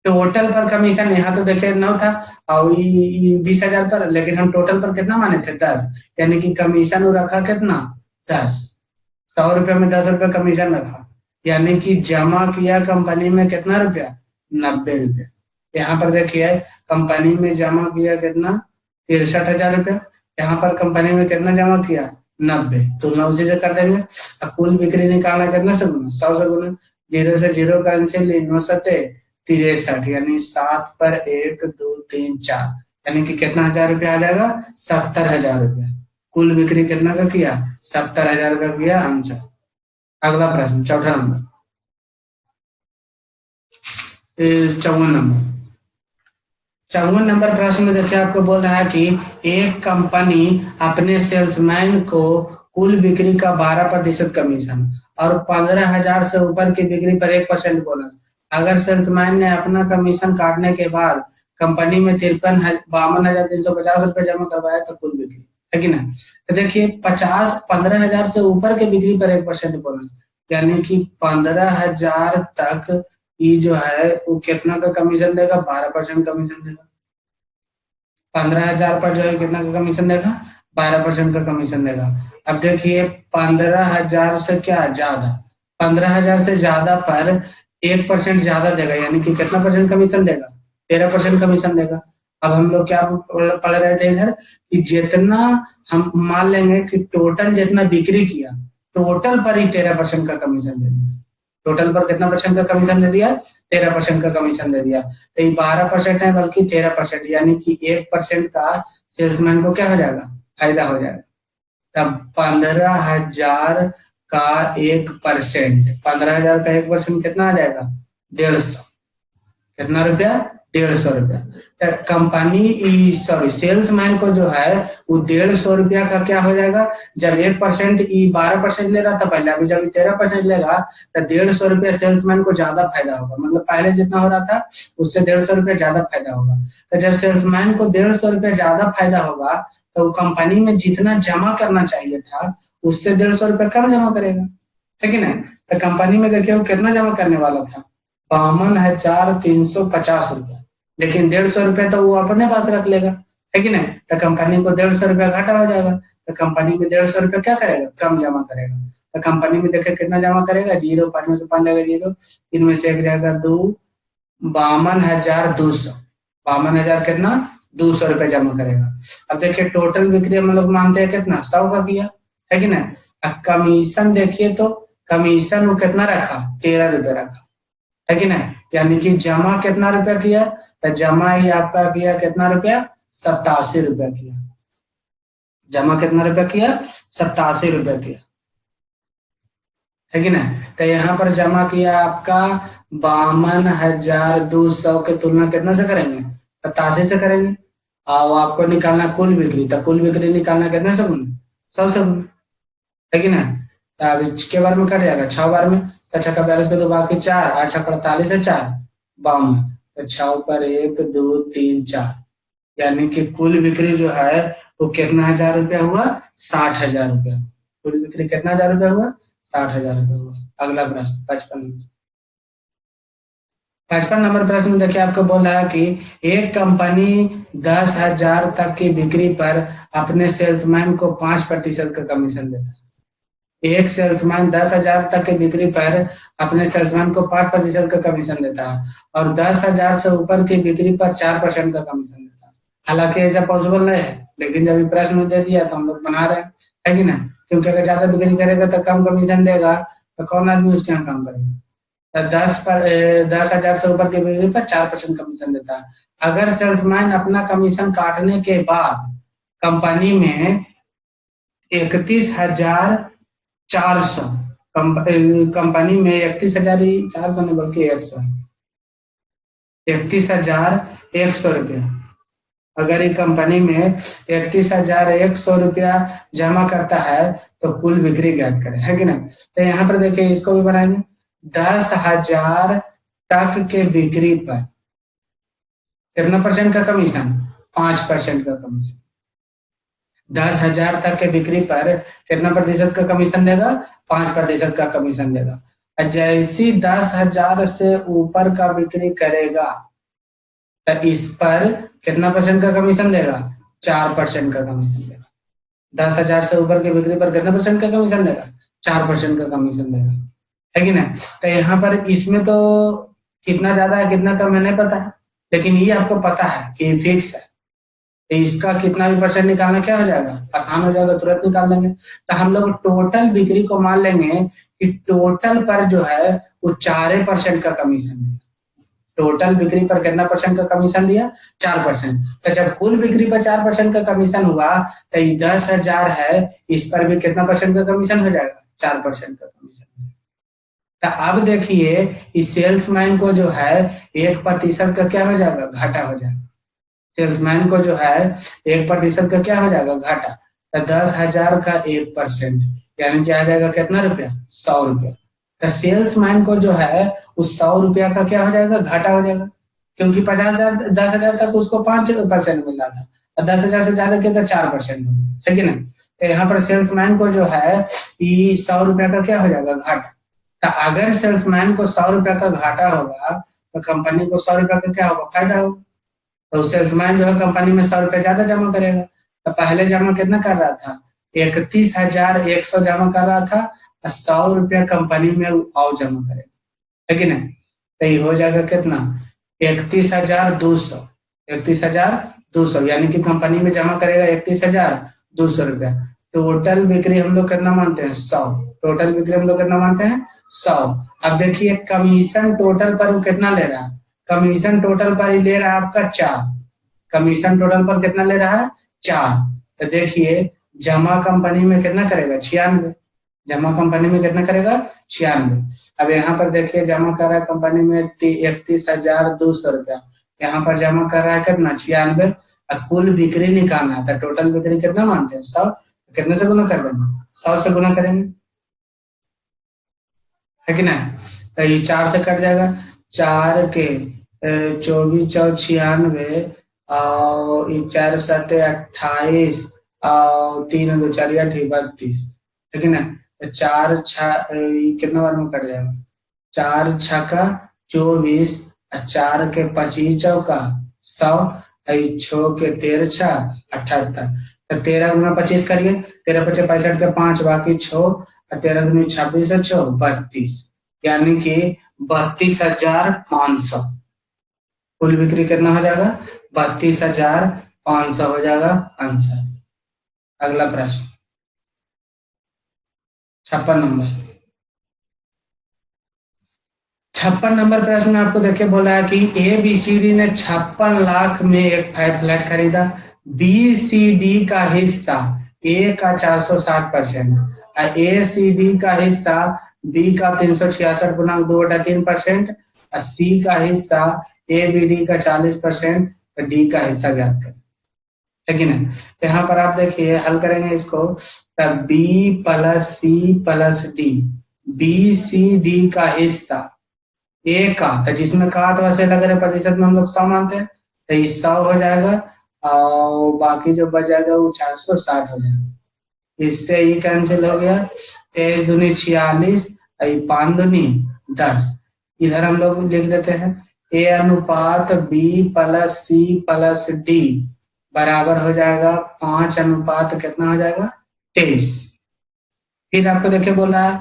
टोटल पर कमीशन यहाँ तो देखिए 9 था और 20,000 पर, लेकिन हम टोटल पर कितना माने थे, 10। यानी कि कमीशन वो रखा कितना, 10। 100 रुपये में 10 रुपये कमीशन रखा, यानी कि जमा किया कंपनी में कितना रुपया, 90 रुपया। यहाँ पर देखिए कंपनी में जमा किया कितना, 63,000 रुपया। यहाँ पर कंपनी में कितना जमा किया, 90। तुलना उसी से कर देंगे। अब कुल बिक्री निकालना कितना से गुना, 100 से गुना, 0 से 0 कैंसिल, 9 सत्ते 63, यानी 7 पर 1 2 3 4, यानी कि कितना हजार रुपया आ जाएगा, 70,000 रुपया। कुल बिक्री कितना का किया, 70,000 का किया आंसर। अगला प्रश्न 54 नंबर, 54 नंबर। 54 नंबर प्रश्न में देखिए आपको बोल रहा है कि एक कंपनी अपने सेल्समैन को कुल बिक्री का 12% कमीशन और 15,000 से ऊपर की बिक्री पर 1% बोनस, अगर सेल्समैन ने अपना कमीशन काटने के बाद कंपनी में 52,350 रुपए जमा करवाया तो कुल बिक्री, है कि नहीं। तो देखिए 15,000 से ऊपर के बिक्री पर 1% बोनस, यानी कि 15,000 तक ये जो है वो कितना का कमीशन देगा, 12% कमीशन देगा। 15,000 पर जो है कितना का कमीशन देगा, 12% का कमीशन देगा। अब देखिए 15,000 से क्या ज्यादा, 15,000 से ज्यादा पर 1% ज्यादा देगा, यानी कि कितना परसेंट कमीशन देगा, 13% कमीशन देगा। अब हम लोग क्या पढ़ रहे थे इधर कि जितना हम मान लेंगे कि टोटल जितना बिक्री किया, टोटल पर ही 13% का कमीशन दे दिया। टोटल पर कितना परसेंट का कमीशन दे दिया, 13% का कमीशन दे दिया। तो ये 12% है बल्कि 13%, यानी कि 1% का सेल्समैन को क्या हो जाएगा, फायदा हो जाएगा। तब 15,000 का 1%, 15,000 का 1% कितना आ जाएगा, 150। कितना रुपया, 150 रुपया। कंपनी सॉरी सेल्समैन को जो है वो 150 रुपया का क्या हो जाएगा, जब 1% 12% ले रहा था पहले, अभी जब 13% लेगा तो 150 रुपया सेल्समैन को ज्यादा फायदा होगा। मतलब पहले जितना हो रहा था उससे 150 रुपया ज्यादा फायदा होगा। तो जब सेल्समैन को 150 रुपया ज्यादा फायदा होगा तो कंपनी में जितना जमा करना चाहिए था उससे 150 रुपया कम जमा करेगा। है कि नहीं। तो कंपनी में देखिए वो कितना जमा करने वाला था, 52,350 रुपया, लेकिन 150 रुपया तो वो अपने पास रख लेगा, है कि नहीं। तो कंपनी को 150 रुपया घाटा हो जाएगा, तो कंपनी में 150 रुपया क्या करेगा, कम जमा करेगा। तो कंपनी में देखिए कितना जमा करेगा, 0, 5 में से 5 जाएगा 0, 3 में से 1 जाएगा 2, 52,200, 52,000 कितना 200 रुपया जमा करेगा। अब देखिए टोटल बिक्री हम लोग मानते हैं कितना, 100 का किया, है कि नहीं। अब कमीशन देखिए तो कमीशन वो कितना रखा, 13 रुपया रखा, है कि नहीं। यानी कि जमा कितना रुपया किया, तो जमा ही आपका किया कितना रुपया, 87 रुपया किया। जमा कितना रुपया किया, 87 रुपया किया, है कि नहीं। तो यहाँ पर जमा किया आपका 52,200 की तुलना कितना से करेंगे, 87 से करेंगे। और आपको निकालना कुल बिक्री, तो कुल बिक्री निकालना कितने से गुना, 100 से गुना, है कि नहीं। तो अब के बार में कट जाएगा, 6 बार में, तो 6 का 42 पे तो बाकी 4, 8 6 48 है 4, 52, तो 6 पर 1 2 3 4, यानी कि कुल बिक्री जो है वो कितना हजार रुपया हुआ, 60,000 रुपया। कुल बिक्री कितना हजार रुपया हुआ, 60,000 रुपया हुआ। अगला प्रश्न 55 नंबर प्रश्न में देखिए आपको बोल रहा है कि एक कंपनी 10,000 तक की बिक्री पर अपने सेल्समैन को 5% का कमीशन देता है। एक सेल्समैन 10,000 तक की बिक्री पर अपने सेल्समैन को 5% का कमीशन देता है और 10,000 से ऊपर की बिक्री पर 4% का कमीशन देता है। हालांकि ऐसा पॉसिबल नहीं है, लेकिन जब प्रश्न में दे दिया तो हम लोग बना रहे हैं, है कि ना। क्योंकि अगर ज्यादा बिक्री करेगा तो कम कमीशन देगा, तो कौन आदमी उसके यहाँ काम करेगा। 10,000 से ऊपर की बिक्री पर 4% कमीशन देता है। अगर सेल्समैन अपना कमीशन काटने के बाद कंपनी में 31,400, कंपनी में 31,400 नहीं बल्कि 100, 31,100 रुपया, अगर ये कंपनी में 31,100 रुपया जमा करता है तो कुल बिक्री ज्ञात करें, है कि नहीं। तो यहाँ पर देखिए इसको भी बनाएंगे, 10,000 तक के बिक्री पर कितना परसेंट का कमीशन, 5% का कमीशन। 10,000 तक के बिक्री पर कितना प्रतिशत का कमीशन देगा, 5% का कमीशन देगा। जैसी 10,000 से ऊपर का बिक्री करेगा तो इस पर कितना परसेंट का कमीशन देगा, 4% का कमीशन देगा। 10,000 से ऊपर की बिक्री पर कितना परसेंट का कमीशन देगा, 4% का कमीशन देगा, है कि नहीं। तो यहाँ पर इसमें तो कितना ज्यादा है कितना कम है नहीं पता है, लेकिन ये आपको पता है कि फिक्स है। तो इसका कितना भी परसेंट निकालना क्या हो जाएगा, आसान हो जाएगा, तुरंत निकाल लेंगे। तो हम लोग टोटल बिक्री को मान लेंगे कि टोटल पर जो है वो 4% का कमीशन दिया। टोटल बिक्री पर कितना परसेंट का कमीशन दिया, 4%। तो जब कुल बिक्री पर 4% का कमीशन हुआ तो 10,000 है, इस पर भी कितना परसेंट का कमीशन हो जाएगा, 4% का कमीशन। तो अब देखिए इस सेल्समैन को जो है 1% का क्या हो जाएगा, घाटा हो जाएगा। सेल्समैन को जो है 1% का क्या हो जाएगा, घाटा। तो 10,000 का 1% यानी कि आ जाएगा कितना रुपया, 100 रुपया। तो सेल्समैन को जो है उस 100 रुपया का क्या हो जाएगा, घाटा हो जाएगा, क्योंकि 10,000 तक उसको 5% मिल रहा था और 10,000 से ज्यादा किया तो 4%, है कि नहीं। तो यहाँ पर सेल्समैन को जो है 100 रुपया का क्या हो जाएगा, घाटा। तो अगर सेल्समैन को 100 रुपया का घाटा होगा तो कंपनी को 100 रुपया का क्या होगा, फायदा होगा। तो सेल्समैन जो है कंपनी में 100 रुपया ज्यादा जमा करेगा। तो पहले जमा कितना कर रहा था, 31,100 जमा कर रहा था और 100 रुपया कंपनी में और जमा करेगा, है कि नहीं। तो ये हो जाएगा कितना, 31,200, 31,200 यानी कि कंपनी में जमा करेगा 31,200 रुपया। टोटल बिक्री हम लोग कितना मानते हैं, 100। टोटल बिक्री हम लोग कितना मानते हैं, 100। अब देखिए कमीशन टोटल पर वो कितना ले रहा है, कमीशन टोटल पर ही ले रहा है आपका 4, कमीशन टोटल पर कितना ले रहा है, 4। तो देखिए जमा कंपनी में कितना करेगा, 96, जमा कंपनी में कितना करेगा, 96। अब यहाँ पर देखिए जमा कर रहा है कंपनी में 31,200 रुपया, यहाँ पर जमा कर रहा है कितना, 96। और कुल बिक्री निकालना है तो टोटल बिक्री कितना मानते हैं, 100। कितने से गुना कर देंगे, 100 से गुना करेंगे, है कि नहीं। तो ये 4 से कट जाएगा, 4 के 24 4 96 और 4 7 28 और 3 2 4 8 32, है कि नहीं। तो 4 कितना बार में कट जाएगा, 4 छक्का 24, 4 के 25 चौका 100, 6 के 13 छः 78। तो 13 गुना 25 करिए, 13 पचे 65 के 5 बाकी 6, और 13 दूनी 26 है 6 32, यानी कि 32,500 कुल बिक्री कितना हो जाएगा, 32,500 हो जाएगा आंसर। अगला प्रश्न 56 नंबर। 56 नंबर प्रश्न में आपको देखिए बोला है कि ए बी सी डी ने 56 लाख में एक फ्लैट खरीदा, बी सी डी का हिस्सा ए का 460%, ए सी डी का हिस्सा बी का 366.2/3%, और सी का हिस्सा ए बी डी का 40%, डी का हिस्सा ज्ञात करें, है कि नहीं। यहाँ पर आप देखिए हल करेंगे इसको, तब b plus c plus d, b c d का हिस्सा ए का, तो जिसमें का तो वैसे लग रहा है प्रतिशत में हम लोग 100 मानते हैं, तो ये 100 हो जाएगा, और बाकी जो बच जाएगा वो 460 हो जाएगा। इससे ये कैंसिल हो गया, 23 दूनी 46, 5 दूनी 10। इधर हम लोग लिख देते हैं ए अनुपात b plus c plus d बराबर हो जाएगा 5 अनुपात कितना हो जाएगा 23। फिर आपको देखिए बोला है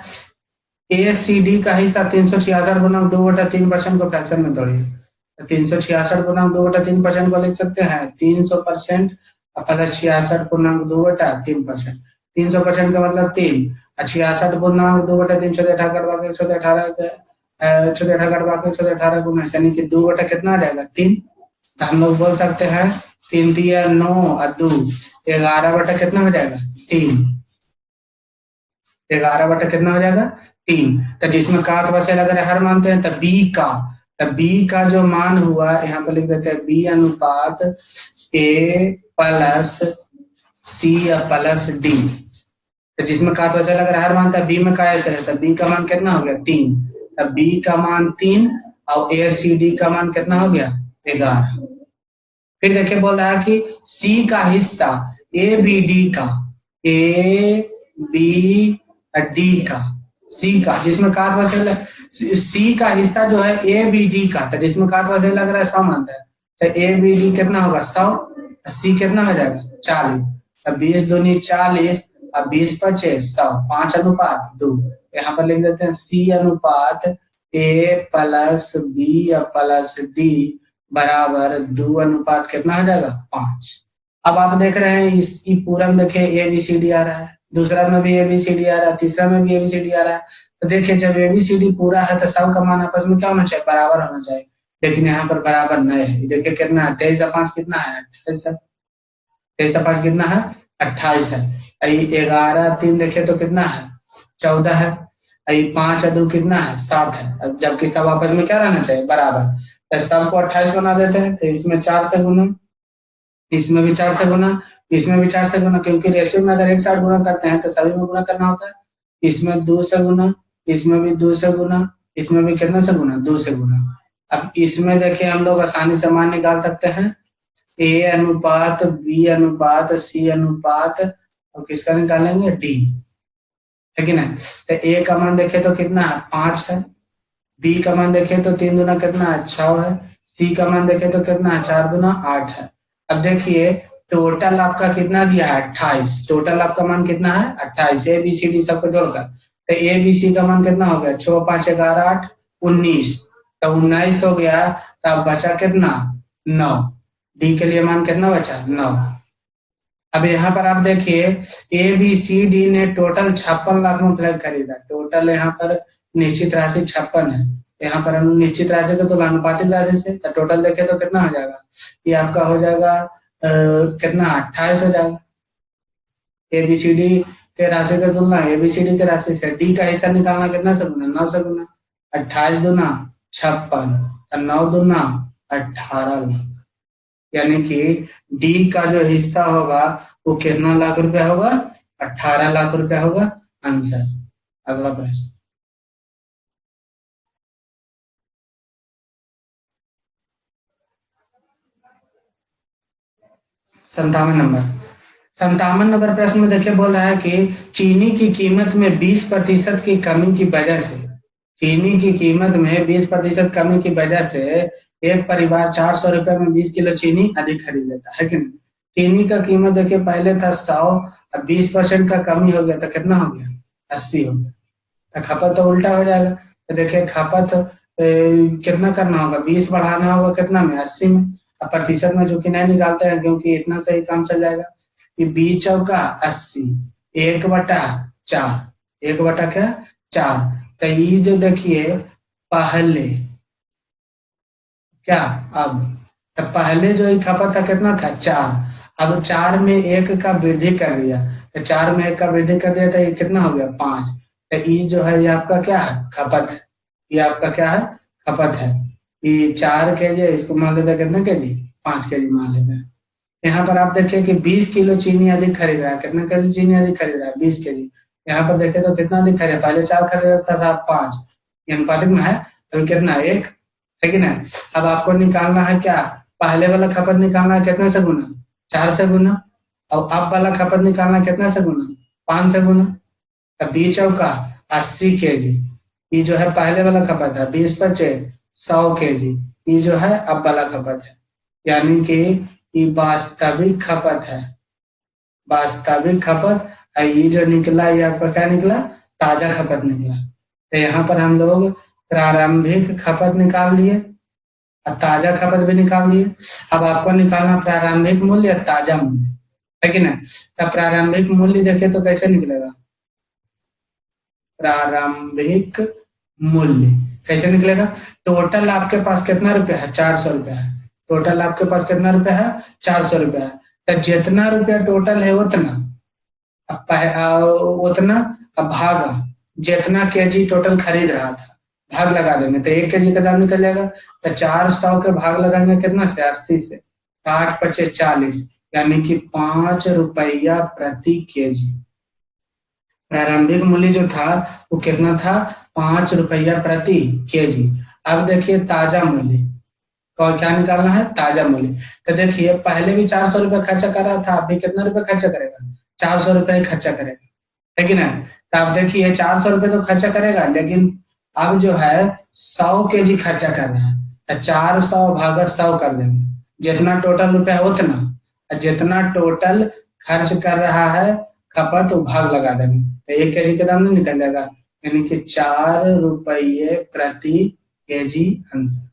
ए सी डी का हिस्सा 366.2/3% को फ्रैक्शन में तोड़िए, 366.2/3% को लिख सकते हैं 300% प्लस 66.2/3%, 300% का मतलब 3, 66.2/318 गुना, यानी कि 2 कितना आ जाएगा 3। तो हम लोग बोल सकते हैं 3 दिया 9 और 2 11 कितना हो जाएगा 3, 11 कितना हो जाएगा 3। तो जिसमें का तो वैसे अगर हर मानते हैं तो बी का जो मान हुआ यहाँ पर लिख देते हैं बी अनुपात ए प्लस सी प्लस डी, तो जिसमें का तो वैसे अगर हर मानता है बी में का ऐसे रहता है, बी का मान कितना हो गया 3, तो बी का मान 3 और ए सी डी का मान कितना हो गया 11। फिर देखिए बोल रहा है कि सी का हिस्सा ए बी डी का, ए बी डी का, सी का जिसमें काट वैसे सी का हिस्सा जो है ए बी डी का, तो जिसमें काट वैसे लग रहा है 100 मानता है, तो ए बी डी कितना होगा 100, सी कितना हो जाएगा 40, अब 20 दूनी 40 और 20 पचे 100, 5 अनुपात 2। यहाँ पर लिख देते हैं सी अनुपात ए प्लस बी प्लस डी बराबर 2 अनुपात कितना हो जाएगा 5। अब आप देख रहे हैं इसकी पूरा में देखिए ए बी सी डी आ रहा है, दूसरा में भी एबीसीडी आ रहा है, तीसरा में भी एबीसीडी आ रहा है। तो देखिए जब एबीसीडी पूरा है तो सब का मान आपस में क्या होना चाहिए बराबर होना चाहिए, लेकिन यहाँ पर बराबर नहीं है। देखिए कितना है 23 और 5 कितना है 28 है, 23 और 5 कितना है 28 है। 11 3 देखे तो कितना है 14 है, 5 और 2 कितना है 7 है, जबकि सब आपस में क्या रहना चाहिए बराबर। तो सबको 28 बना देते हैं, तो इसमें 4 से गुना, इसमें भी 4 से गुना, इसमें भी 4 से गुना, क्योंकि रेशियो में अगर एक साथ गुना करते हैं तो सभी में गुना करना होता है। इसमें 2 से गुना, इसमें भी 2 से गुना, इसमें भी कितना से गुना 2 से गुना। अब इसमें देखिए हम लोग आसानी से मान निकाल सकते हैं ए अनुपात बी अनुपात सी अनुपात, और किसका निकालेंगे डी, है कि नहीं। तो ए का मान देखे तो कितना है 5 है, बी का मान देखे तो 3 गुना कितना है 6 है, सी का मान देखे तो कितना है 4 गुना 8 है। अब देखिए टोटल आपका कितना दिया है 28, टोटल आपका मान कितना है 28, ए बी सी डी सबको जोड़कर। तो ए बी सी का मान कितना हो गया 6 5 11 8 19, तो 19 हो गया। तो अब बचा कितना 9, डी के लिए मान कितना बचा 9। अब यहाँ पर आप देखिए ए बी सी डी ने टोटल 56 लाख में फ्लैट खरीदा, टोटल यहाँ पर निश्चित राशि 56 है, यहाँ पर हम निश्चित राशि को तो अनुपातिक राशि से, तो टोटल देखे तो कितना हो जाएगा, ये आपका हो जाएगा कितना 28 हो जाएगा। एबीसीडी के राशि की तुलना एबीसीडी के राशि से, डी का हिस्सा निकालना कितना से गुना 9 से गुना, 28 दूना 56, 9 दूना 18 लाख, यानी कि डी का जो हिस्सा होगा वो कितना लाख रुपया होगा 18 लाख रुपया होगा आंसर। अगला प्रश्न 57 नंबर। 57 नंबर प्रश्न में देखिए बोल रहा है कि चीनी की कीमत में 20% की कमी की वजह से, चीनी की कीमत में 20% कमी की वजह से एक परिवार 400 रुपए में 20 किलो चीनी अधिक खरीद लेता है कि नहीं। चीनी का कीमत देखिए पहले था 100, अब 20% का कमी हो गया तो कितना हो गया, 80 हो गया। तो खपत तो उल्टा हो जाएगा। तो देखिए खपत कितना करना होगा, 20 बढ़ाना होगा कितना में, 80 में। अब प्रतिशत में जो कि नहीं निकालते हैं क्योंकि इतना से ही काम चल जाएगा। ये 20 चौका 80, 1/4, 1 बटा क्या 4। तो ये जो देखिए पहले क्या, अब तो पहले जो ये खपत था कितना था 4, अब 4 में 1 का वृद्धि कर दिया, तो 4 में 1 का वृद्धि कर दिया तो ये कितना हो गया 5। तो ये जो है ये आपका क्या है, खपत है। ये आपका क्या है, खपत है। ये 4 kg है, इसको मान लेते हैं कितना केजी, 5 kg मान लेते हैं। यहाँ पर आप देखिए कि 20 किलो चीनी अधिक खरीद रहा है, कितना किलो चीनी अधिक खरीद रहा है, 20 kg। यहाँ पर देखे तो कितना अधिक खरीदा, पहले 4 खरीद रहा था 5, ये अनुपातिक में है। अभी कितना 1 है कि नहीं। अब आपको निकालना है क्या, पहले वाला खपत निकालना है कितने से गुना, 4 से गुना। और अब वाला खपत निकालना कितना से गुना, 5 से गुना। अब 20 चौका 80 kg, ये जो है पहले वाला खपत है, 20 × 5 = 100 kg, ये जो है अब वाला खपत है। यानी कि ये वास्तविक खपत है, वास्तविक खपत। ये जो निकला ये आपका क्या निकला, ताजा खपत निकला। तो यहाँ पर हम लोग प्रारंभिक खपत निकाल लिए और ताजा खपत भी निकाल लिए। अब आपको निकालना प्रारंभिक मूल्य और ताजा मूल्य, है कि नहीं। तब प्रारंभिक मूल्य देखे तो कैसे निकलेगा, प्रारंभिक मूल्य कैसे निकलेगा, टोटल आपके पास कितना रुपया है, 400 रुपया है। टोटल आपके पास कितना रुपया है, 400 रुपया है। तो जितना रुपया टोटल है उतना, उतना अब भागा जितना केजी टोटल खरीद रहा था, भाग लगा देंगे तो 1 kg का दाम निकल जाएगा। तो 400 के भाग लगाएंगे कितना से, 80 से, 8×5 = 40, यानी कि 5 रुपया प्रति केजी। प्रारंभिक मूल्य जो था वो कितना था, 5 रुपया प्रति केजी। अब देखिए ताजा मूल्य, और क्या निकालना है, ताजा मूल्य। तो देखिए पहले भी 400 रुपये खर्चा कर रहा था, अभी कितना रुपये खर्चा करेगा, 400 रुपये खर्चा करेगा, है कि नहीं। तो आप देखिए 400 रुपये तो खर्चा करेगा, लेकिन अब जो है 100 kg खर्चा कर रहे हैं, तो 400 भागा 100 कर देंगे, जितना टोटल रुपया है उतना, जितना टोटल खर्च कर रहा है खपत वो भाग लगा देंगे, तो 1 kg का दाम नहीं निकल जाएगा, यानी कि 4 रुपये प्रति केजी आंसर।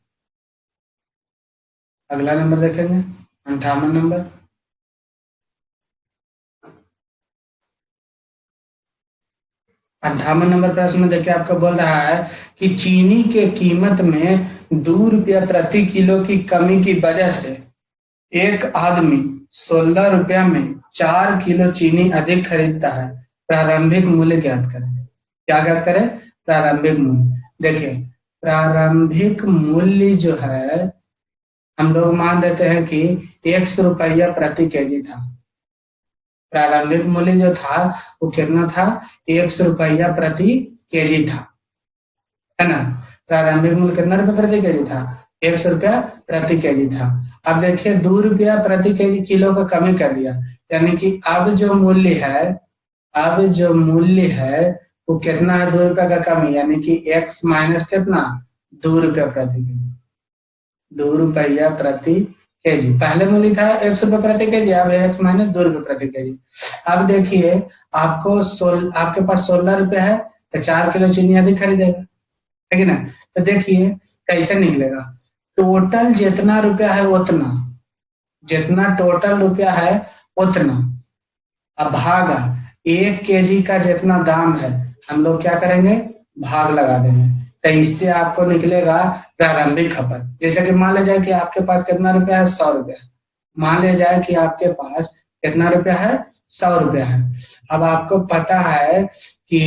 अगला नंबर देखेंगे 58 नंबर। 58 नंबर प्रश्न में देखिए आपको बोल रहा है कि चीनी के कीमत में 2 रुपया प्रति किलो की कमी की वजह से एक आदमी 16 रुपया में 4 किलो चीनी अधिक खरीदता है, प्रारंभिक मूल्य ज्ञात करें। क्या ज्ञात करें, प्रारंभिक मूल्य। देखिए प्रारंभिक मूल्य जो है हम लोग मान लेते हैं कि 100 रुपया प्रति केजी था। प्रारंभिक मूल्य जो था वो कितना था, 100 रुपया प्रति केजी था, है ना। प्रारंभिक मूल्य कितना रुपया प्रति केजी था, 100 रुपया प्रति केजी था। अब देखिए 2 रुपया प्रति केजी किलो का कमी कर दिया, यानी कि अब जो मूल्य है, अब जो मूल्य है वो कितना है, 2 रुपया का कमी, यानी कि x माइनस कितना, 2 रुपया प्रति केजी, 2 रुपया प्रति केजी। पहले मूल्य था 100 रुपये प्रति केजी, अब x माइनस 2 रुपये प्रति केजी। अब देखिए आपको आपके पास 16 रुपया है तो 4 किलो चीनी अधिक खरीदेगा, है कि ना। तो देखिए कैसे निकलेगा, टोटल जितना रुपया है उतना, जितना टोटल रुपया है उतना, अब भागा 1 kg का जितना दाम है हम लोग क्या करेंगे, भाग लगा देंगे, तो इससे आपको निकलेगा प्रारंभिक खपत। जैसे कि मान लिया जाए कि आपके पास कितना रुपया है, 100 रुपया। मान लिया जाए कि आपके पास कितना रुपया है, 100 रुपया है। अब आपको पता है कि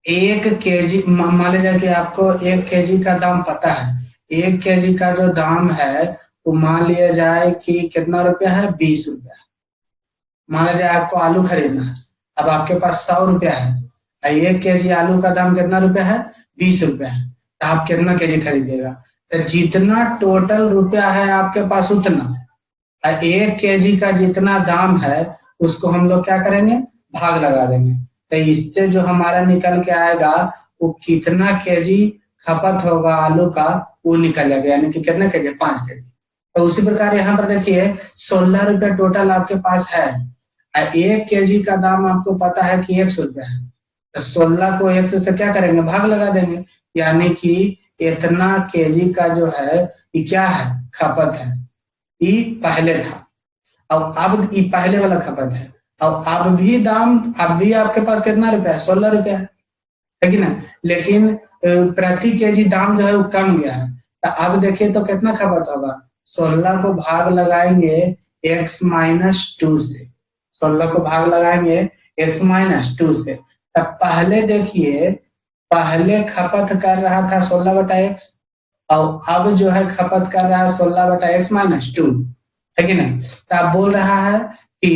1 kg, मान लिया जाए कि आपको 1 kg का दाम पता है, 1 kg का जो दाम है वो मान लिया जाए कि कितना रुपया है, 20 रुपया। मान लिया जाए आपको आलू खरीदना है, अब आपके पास 100 रुपया है, 1 kg आलू का दाम कितना रुपया है, 20 रुपया है, तो आप कितना केजी खरीदिएगा, तो जितना टोटल रुपया है आपके पास उतना, 1 केजी का जितना दाम है उसको हम लोग क्या करेंगे, भाग लगा देंगे। तो इससे जो हमारा निकल के आएगा वो कितना केजी खपत होगा आलू का, वो निकल जाएगा, यानी कि कितना केजी, 5 केजी। तो उसी प्रकार यहाँ पर देखिए 16 रुपये टोटल आपके पास है, 1 केजी का दाम आपको पता है कि 100 रुपये है, तो 16 को 100 से क्या करेंगे, भाग लगा देंगे, यानी कि इतना केजी का जो है ये क्या है, खपत है। ई पहले था, अब ई पहले वाला खपत है, अब भी दाम, अब भी आपके पास कितना रुपया है, 16 रुपया है कि ना, लेकिन प्रति केजी दाम जो है वो कम गया है। तो अब देखिए तो कितना खपत होगा, 16 को भाग लगाएंगे x-2 से, 16 को भाग लगाएंगे x-2 से। तब पहले देखिए, पहले खपत कर रहा था 16/x, और अब जो है खपत कर रहा है 16/x-2, है कि नहीं। तो आप बोल रहा है कि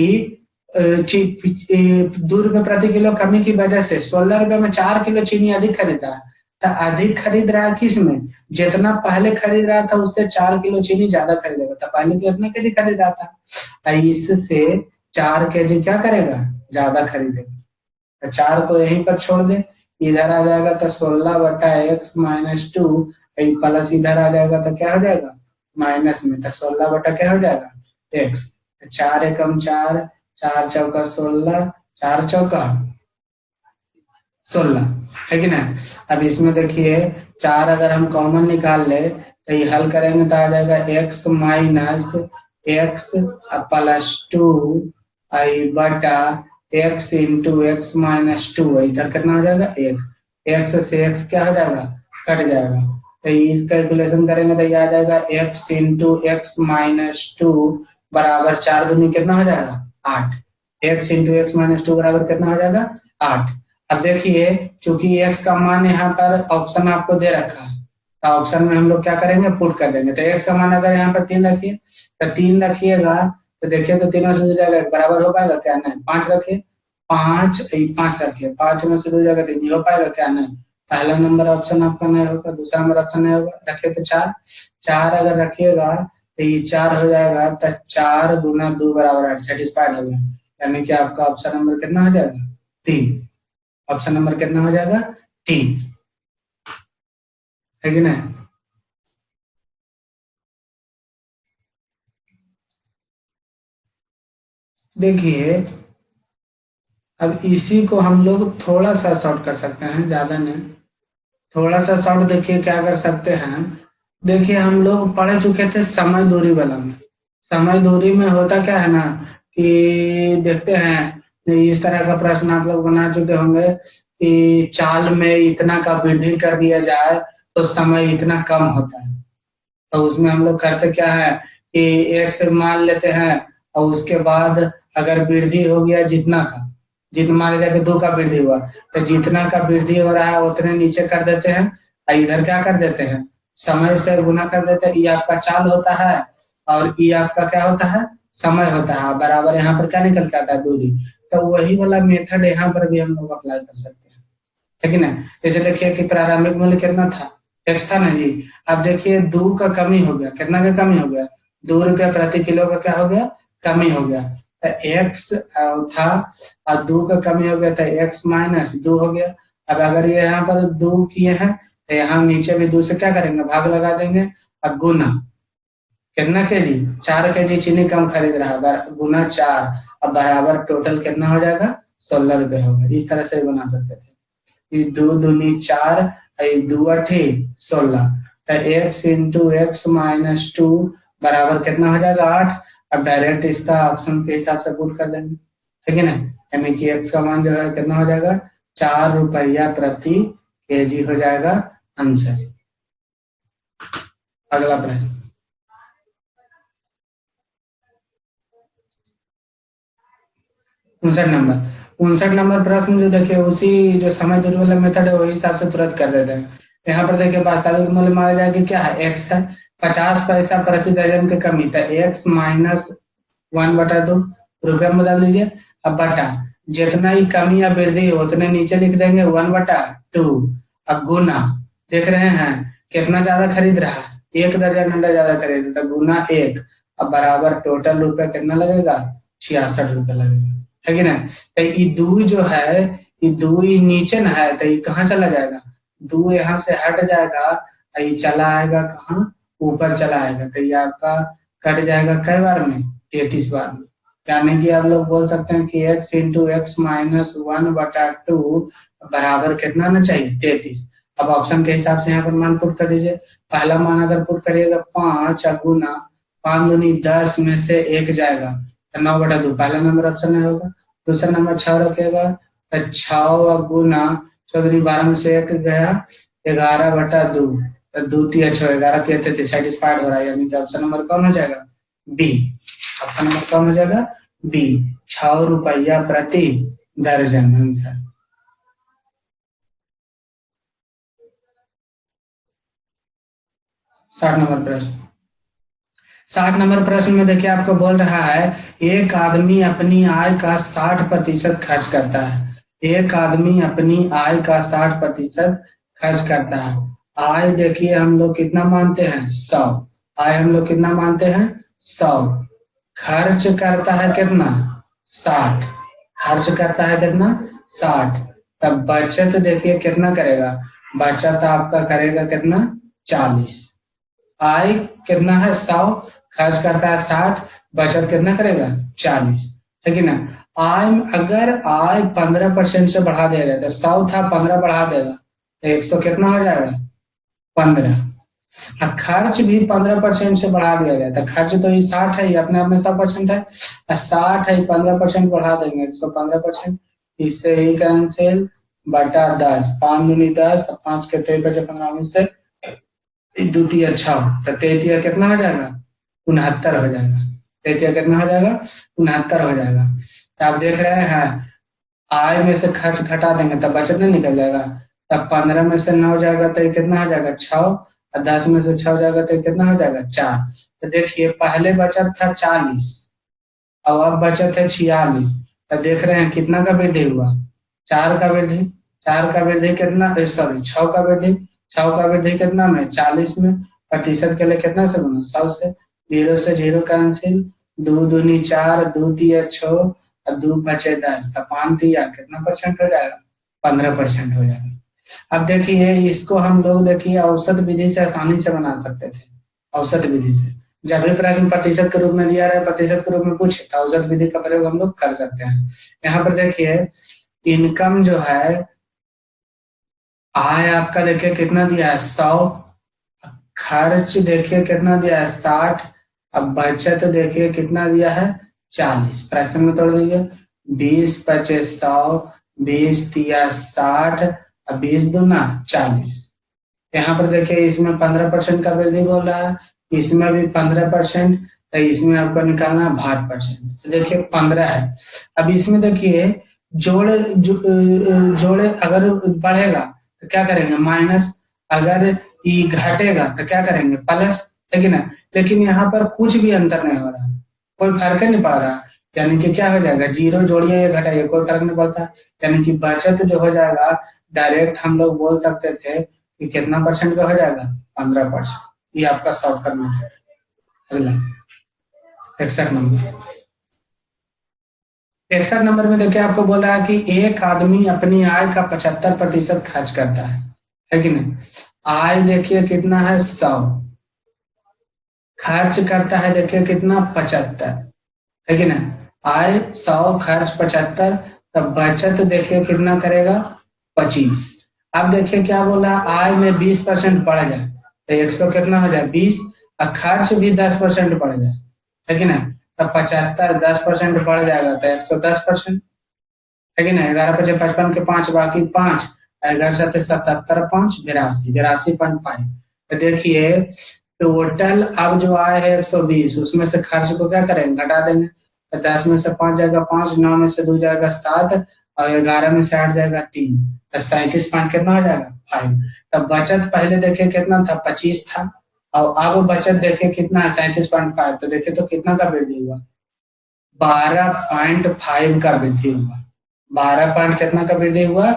2 रुपए प्रति किलो कमी की वजह से 16 रुपए में 4 किलो चीनी अधिक खरीदा है। तो अधिक खरीद रहा है किस में, जितना पहले खरीद रहा था उससे 4 किलो चीनी ज्यादा खरीदेगा, तो पहले तो इतना केजी खरीद रहा था, इससे 4 केजी क्या करेगा, ज्यादा खरीदेगा। तो 4 को यहीं पर छोड़ दे, इधर आ जाएगा तो 16/x-2 प्लस इधर आ जाएगा तो क्या हो जाएगा, माइनस में, तो 16 बटा क्या हो जाएगा, x। 4 एकम 4, 4 चौका 16, 4 चौका 16, है कि ना। अब इसमें देखिए 4 अगर हम कॉमन निकाल ले तो ये हल करेंगे तो आ जाएगा x माइनस x प्लस 2 बटा x इंटू एक्स माइनस 2, इधर कितना हो जाएगा, 1, x से x क्या हो जाएगा, कट जाएगा। तो इस कैलकुलेशन करेंगे तो ये आ जाएगा x इंटू एक्स माइनस 2 बराबर 4 दूनी कितना हो जाएगा, 8, x इंटू एक्स माइनस 2 बराबर कितना हो जाएगा, 8। अब देखिए चूंकि x का मान यहाँ पर ऑप्शन आपको दे रखा है, तो ऑप्शन में हम लोग क्या करेंगे, पुट कर देंगे। तो x का मान अगर यहाँ पर 3 रखिए, तो 3 रखिएगा तो देखिए तो 3 में से 2 जाएगा, बराबर हो पाएगा क्या, नहीं। 5 रखिए, 5 रखिए, 5 में से 2 जाएगा, नहीं हो पाएगा क्या, नहीं। पहला नंबर ऑप्शन आपका नहीं होगा, दूसरा नंबर ऑप्शन नहीं होगा, रखिए तो 4 अगर रखिएगा तो ये 4 हो जाएगा, तो 4 गुना 2 बराबर 8, सेटिस्फाइड हो गया, यानी कि आपका ऑप्शन नंबर कितना हो जाएगा, 3। ऑप्शन नंबर कितना हो जाएगा, 3, है कि नहीं। देखिए अब इसी को हम लोग थोड़ा सा शॉर्ट कर सकते हैं, ज्यादा नहीं, थोड़ा सा शॉर्ट। देखिए क्या कर सकते हैं, देखिए हम लोग पढ़ चुके थे समय दूरी वाला में। समय दूरी में होता क्या है ना कि देखते हैं इस तरह का प्रश्न आप लोग बना चुके होंगे कि चाल में इतना का वृद्धि कर दिया जाए तो समय इतना कम होता है। तो उसमें हम लोग करते क्या है कि एक से मान लेते हैं, और उसके बाद अगर वृद्धि हो गया जितना का, जितना मान लीजिए 2 का वृद्धि हुआ, तो जितना का वृद्धि हो रहा है उतने नीचे कर देते हैं, और इधर क्या कर देते हैं, समय से गुना कर देते हैं। ये आपका चाल होता है और ये आपका क्या होता है, समय होता है, बराबर यहाँ पर क्या निकल के आता है, दूरी। तो वही वाला मेथड यहाँ पर भी हम लोग अप्लाई कर सकते हैं, है कि नहीं। जैसे देखिए कि प्रारंभिक मूल्य कितना था, x था ना जी। अब देखिए 2 का कमी हो गया, कितना का कमी हो गया, 2 रुपया प्रति किलो का क्या हो गया, कमी हो गया। तो x था और 2 का कमी हो गया, तो x माइनस 2 हो गया। अब अगर ये यहाँ पर 2 किए हैं तो यहाँ नीचे भी 2 से क्या करेंगे, भाग लगा देंगे, और गुना कितना केजी, 4 केजी चीनी कम खरीद रहा है, गुना 4, अब बराबर टोटल कितना हो जाएगा, 16 रुपये होगा। इस तरह से बना सकते थे, 2 दूनी 4, 2 8 16, तो x इंटू एक्स माइनस 2 बराबर कितना हो जाएगा, 8। अब डायरेक्ट इसका ऑप्शन के हिसाब से पुट कर देंगे, ठीक है ना। यानी कि x का मान जो है कितना हो जाएगा, 4 रुपया प्रति केजी हो जाएगा आंसर। अगला प्रश्न, 59 नंबर प्रश्न जो देखिए उसी जो समय दूरी वाला मेथड है वही हिसाब से तुरंत कर देते हैं। यहाँ पर देखिए वास्तविक मूल्य माना जाएगा क्या है, x है, 50 पैसा प्रति दर्जन की कमी, तो x माइनस 1/2 रुपया में बदल दीजिए। अब बटा जितना ही कमी या वृद्धि हो उतने नीचे लिख देंगे 1/2। अब गुना, देख रहे हैं कितना ज्यादा खरीद रहा है, 1 दर्जन अंडा ज्यादा खरीद, तो गुना 1, अब बराबर टोटल रुपया कितना लगेगा, 66 रुपया लगेगा, है कि नहीं। तो ये दू जो है, ये दू ये नीचे न है, तो ये कहाँ चला जाएगा, दू यहाँ से हट जाएगा, ये चला आएगा कहाँ, ऊपर चला आएगा, तो ये आपका कट जाएगा कई बार में, 33 बार में। यानी कि आप लोग बोल सकते हैं कि x इंटू एक्स माइनस 1/2 बराबर कितना ना चाहिए, 33। अब ऑप्शन के हिसाब से यहाँ पर मान पुट कर दीजिए। पहला मान अगर पुट करिएगा 5 गुना 5 दूनी 10 में से 1 जाएगा तो 9/2, पहला नंबर ऑप्शन में होगा। दूसरा नंबर 6 रखेगा तो 6 गुना 14 12 में से 1 गया 11/2, तो 2 3 6 11 3 33 सेटिस्फाइड हो रहा है, यानी कि ऑप्शन नंबर कौन हो जाएगा, बी। ऑप्शन नंबर कौन हो जाएगा, बी, 6 रुपया प्रति दर्जन आंसर। 60 नंबर प्रश्न। 60 नंबर प्रश्न में देखिए आपको बोल रहा है एक आदमी अपनी आय का 60% खर्च करता है। एक आदमी अपनी आय का 60% खर्च करता है। आय देखिए हम लोग कितना मानते हैं, 100। आय हम लोग कितना मानते हैं, 100। खर्च करता है कितना, 60। खर्च करता है कितना, 60। तब बचत देखिए कितना करेगा, बचत आपका करेगा कितना, 40। आय कितना है, 100, खर्च करता है 60, बचत कितना करेगा, 40, है कि ना। आय अगर आय 15% से बढ़ा दिया जाए तो 100 था 15 बढ़ा देगा तो 100 कितना हो जाएगा, 15। खर्च भी 15% से बढ़ा दिया जाए तो खर्च तो ये 60 है, ये अपने आप में 100% है, 60 है 15% बढ़ा देंगे 115%, इससे ही कैंसिल बटा 10, 5 दूनी 10, 5 के 15 से द्वितीय अच्छा तो तृतीय कितना हो जाएगा, 69 हो जाएगा। तृतीय कितना हो जाएगा, 69 हो जाएगा। तो आप देख रहे हैं आय में से खर्च घटा देंगे तब बचत नहीं निकल जाएगा। तब 15 में से 9 जाएगा तो ये कितना हो जाएगा, 6, और 10 में से 6 जाएगा तो ये कितना हो जाएगा, 4। तो देखिए पहले बचत था 40 और अब बचत है 46। तो देख रहे हैं कितना का वृद्धि हुआ, 4 का वृद्धि। 4 का वृद्धि कितना, सॉरी 6 का वृद्धि। 6 का वृद्धि कितना में, 40 में। प्रतिशत के लिए कितना से गुना, 100 से। 0 से 0 कैंसिल, 2 दूनी 4, 2 तिया 6 और 2 बचे 10, तो 5 तिया कितना परसेंट हो जाएगा, 15% हो जाएगा। अब देखिए इसको हम लोग देखिए औसत विधि से आसानी से बना सकते थे। औसत विधि से जब भी प्रश्न प्रतिशत के रूप में दिया रहा है, प्रतिशत के रूप में पूछे तो औसत विधि का प्रयोग हम लोग कर सकते हैं। यहाँ पर देखिए इनकम जो है, आय आपका देखिए कितना दिया है, 100। खर्च देखिए कितना दिया है, 60। अब बचत देखिए कितना दिया है, 40। फ्रैक्शन में तोड़ दीजिए, 20 पचे 100, 20 तिया 60 और 20 दूना 40। यहाँ पर देखिए इसमें 15% का वृद्धि बोल रहा है, इसमें भी 15%, तो इसमें आपको निकालना है 12%। तो देखिए 15 है। अब इसमें देखिए जोड़े अगर बढ़ेगा तो क्या करेंगे, माइनस। अगर ये घटेगा तो क्या करेंगे, प्लस, है कि ना। लेकिन यहाँ पर कुछ भी अंतर नहीं हो रहा, कोई फर्क नहीं पड़ रहा, यानी कि क्या हो जाएगा, 0 जोड़िए या घटाइए कोई फर्क नहीं पड़ता। यानी कि बचत जो हो जाएगा डायरेक्ट हम लोग बोल सकते थे कि कितना परसेंट का हो जाएगा, 15%। ये आपका सॉल्व करना है। अगला 61 नंबर। 61 नंबर में देखिए आपको बोल रहा है कि एक आदमी अपनी आय का 75% खर्च करता है कि नहीं। आय देखिए कितना है, 100। खर्च करता है देखिए कितना, 75, है कि नहीं। आय 100, खर्च 75, तब बचत देखिए कितना करेगा, 25। अब देखिए क्या बोला, आय में 20% बढ़ जाए तो 100 कितना हो जाए, 20, और खर्च भी 10% बढ़ जाए, है कि नहीं। तब 75 10% बढ़ जाएगा तो 110%, है कि नहीं। 11 पचे 55 के 5 बाकी 5, 11 7 77 5 82, 82.5। तो देखिए टोटल अब जो आय है 120, उसमें से खर्च को क्या करेंगे, घटा देंगे। तो 10 में से 5 जाएगा 5, 9 में से 2 जाएगा 7 और 11 में से 8 जाएगा 3, तो 37 पॉइंट कितना हो जाएगा, 5। तब बचत पहले देखिए कितना था, 25 था, और अब बचत देखिए कितना है, 37.5। तो देखिए तो कितना का वृद्धि हुआ, 12.5 का वृद्धि हुआ। 12 पॉइंट कितना का वृद्धि हुआ,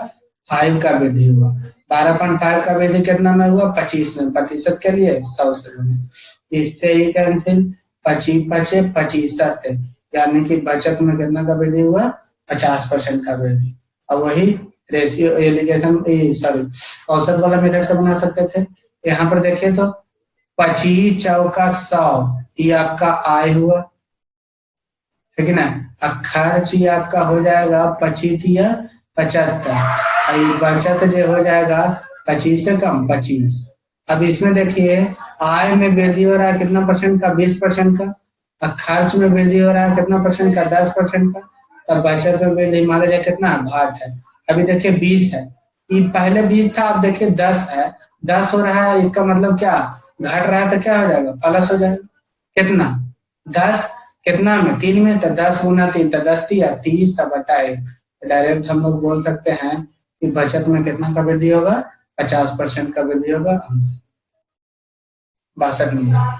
5 का वृद्धि हुआ। 12.5 का वृद्धि कितना में हुआ, 25 में। प्रतिशत के लिए 100 से गुणे, इससे ही कैंसिल, बचे 25 से, यानी कि बचत में कितना का वृद्धि हुआ, 50% का वृद्धि। अब वही रेशियो एलिगेशन सॉरी औसत वाला मेथड से बना सकते थे। यहाँ पर देखिए तो 25 चौका 100, ये आपका आय हुआ, ठीक है ना। अब खर्च ये आपका हो जाएगा 25 या 75, बचत जो हो जाएगा 25 से कम 25। अब इसमें देखिए आय में वृद्धि हो रहा है कितना परसेंट का, 20% का। अब खर्च में वृद्धि हो रहा है कितना परसेंट का, 10% का। तब बचत में वृद्धि मान लीजिए कितना 8 है, अभी देखिए 20 है, ये पहले 20 था, अब देखिए 10 है, 10 हो रहा है, इसका मतलब क्या, घट रहा है तो क्या हो जाएगा, प्लस हो जाएगा। कितना 10 कितना में 3 में, तो 10 गुना 3 तो 10 दिया 30 बटा 1। डायरेक्ट हम लोग बोल सकते हैं कि बचत में कितना का वृद्धि होगा, 50% का वृद्धि होगा। 62 नंबर।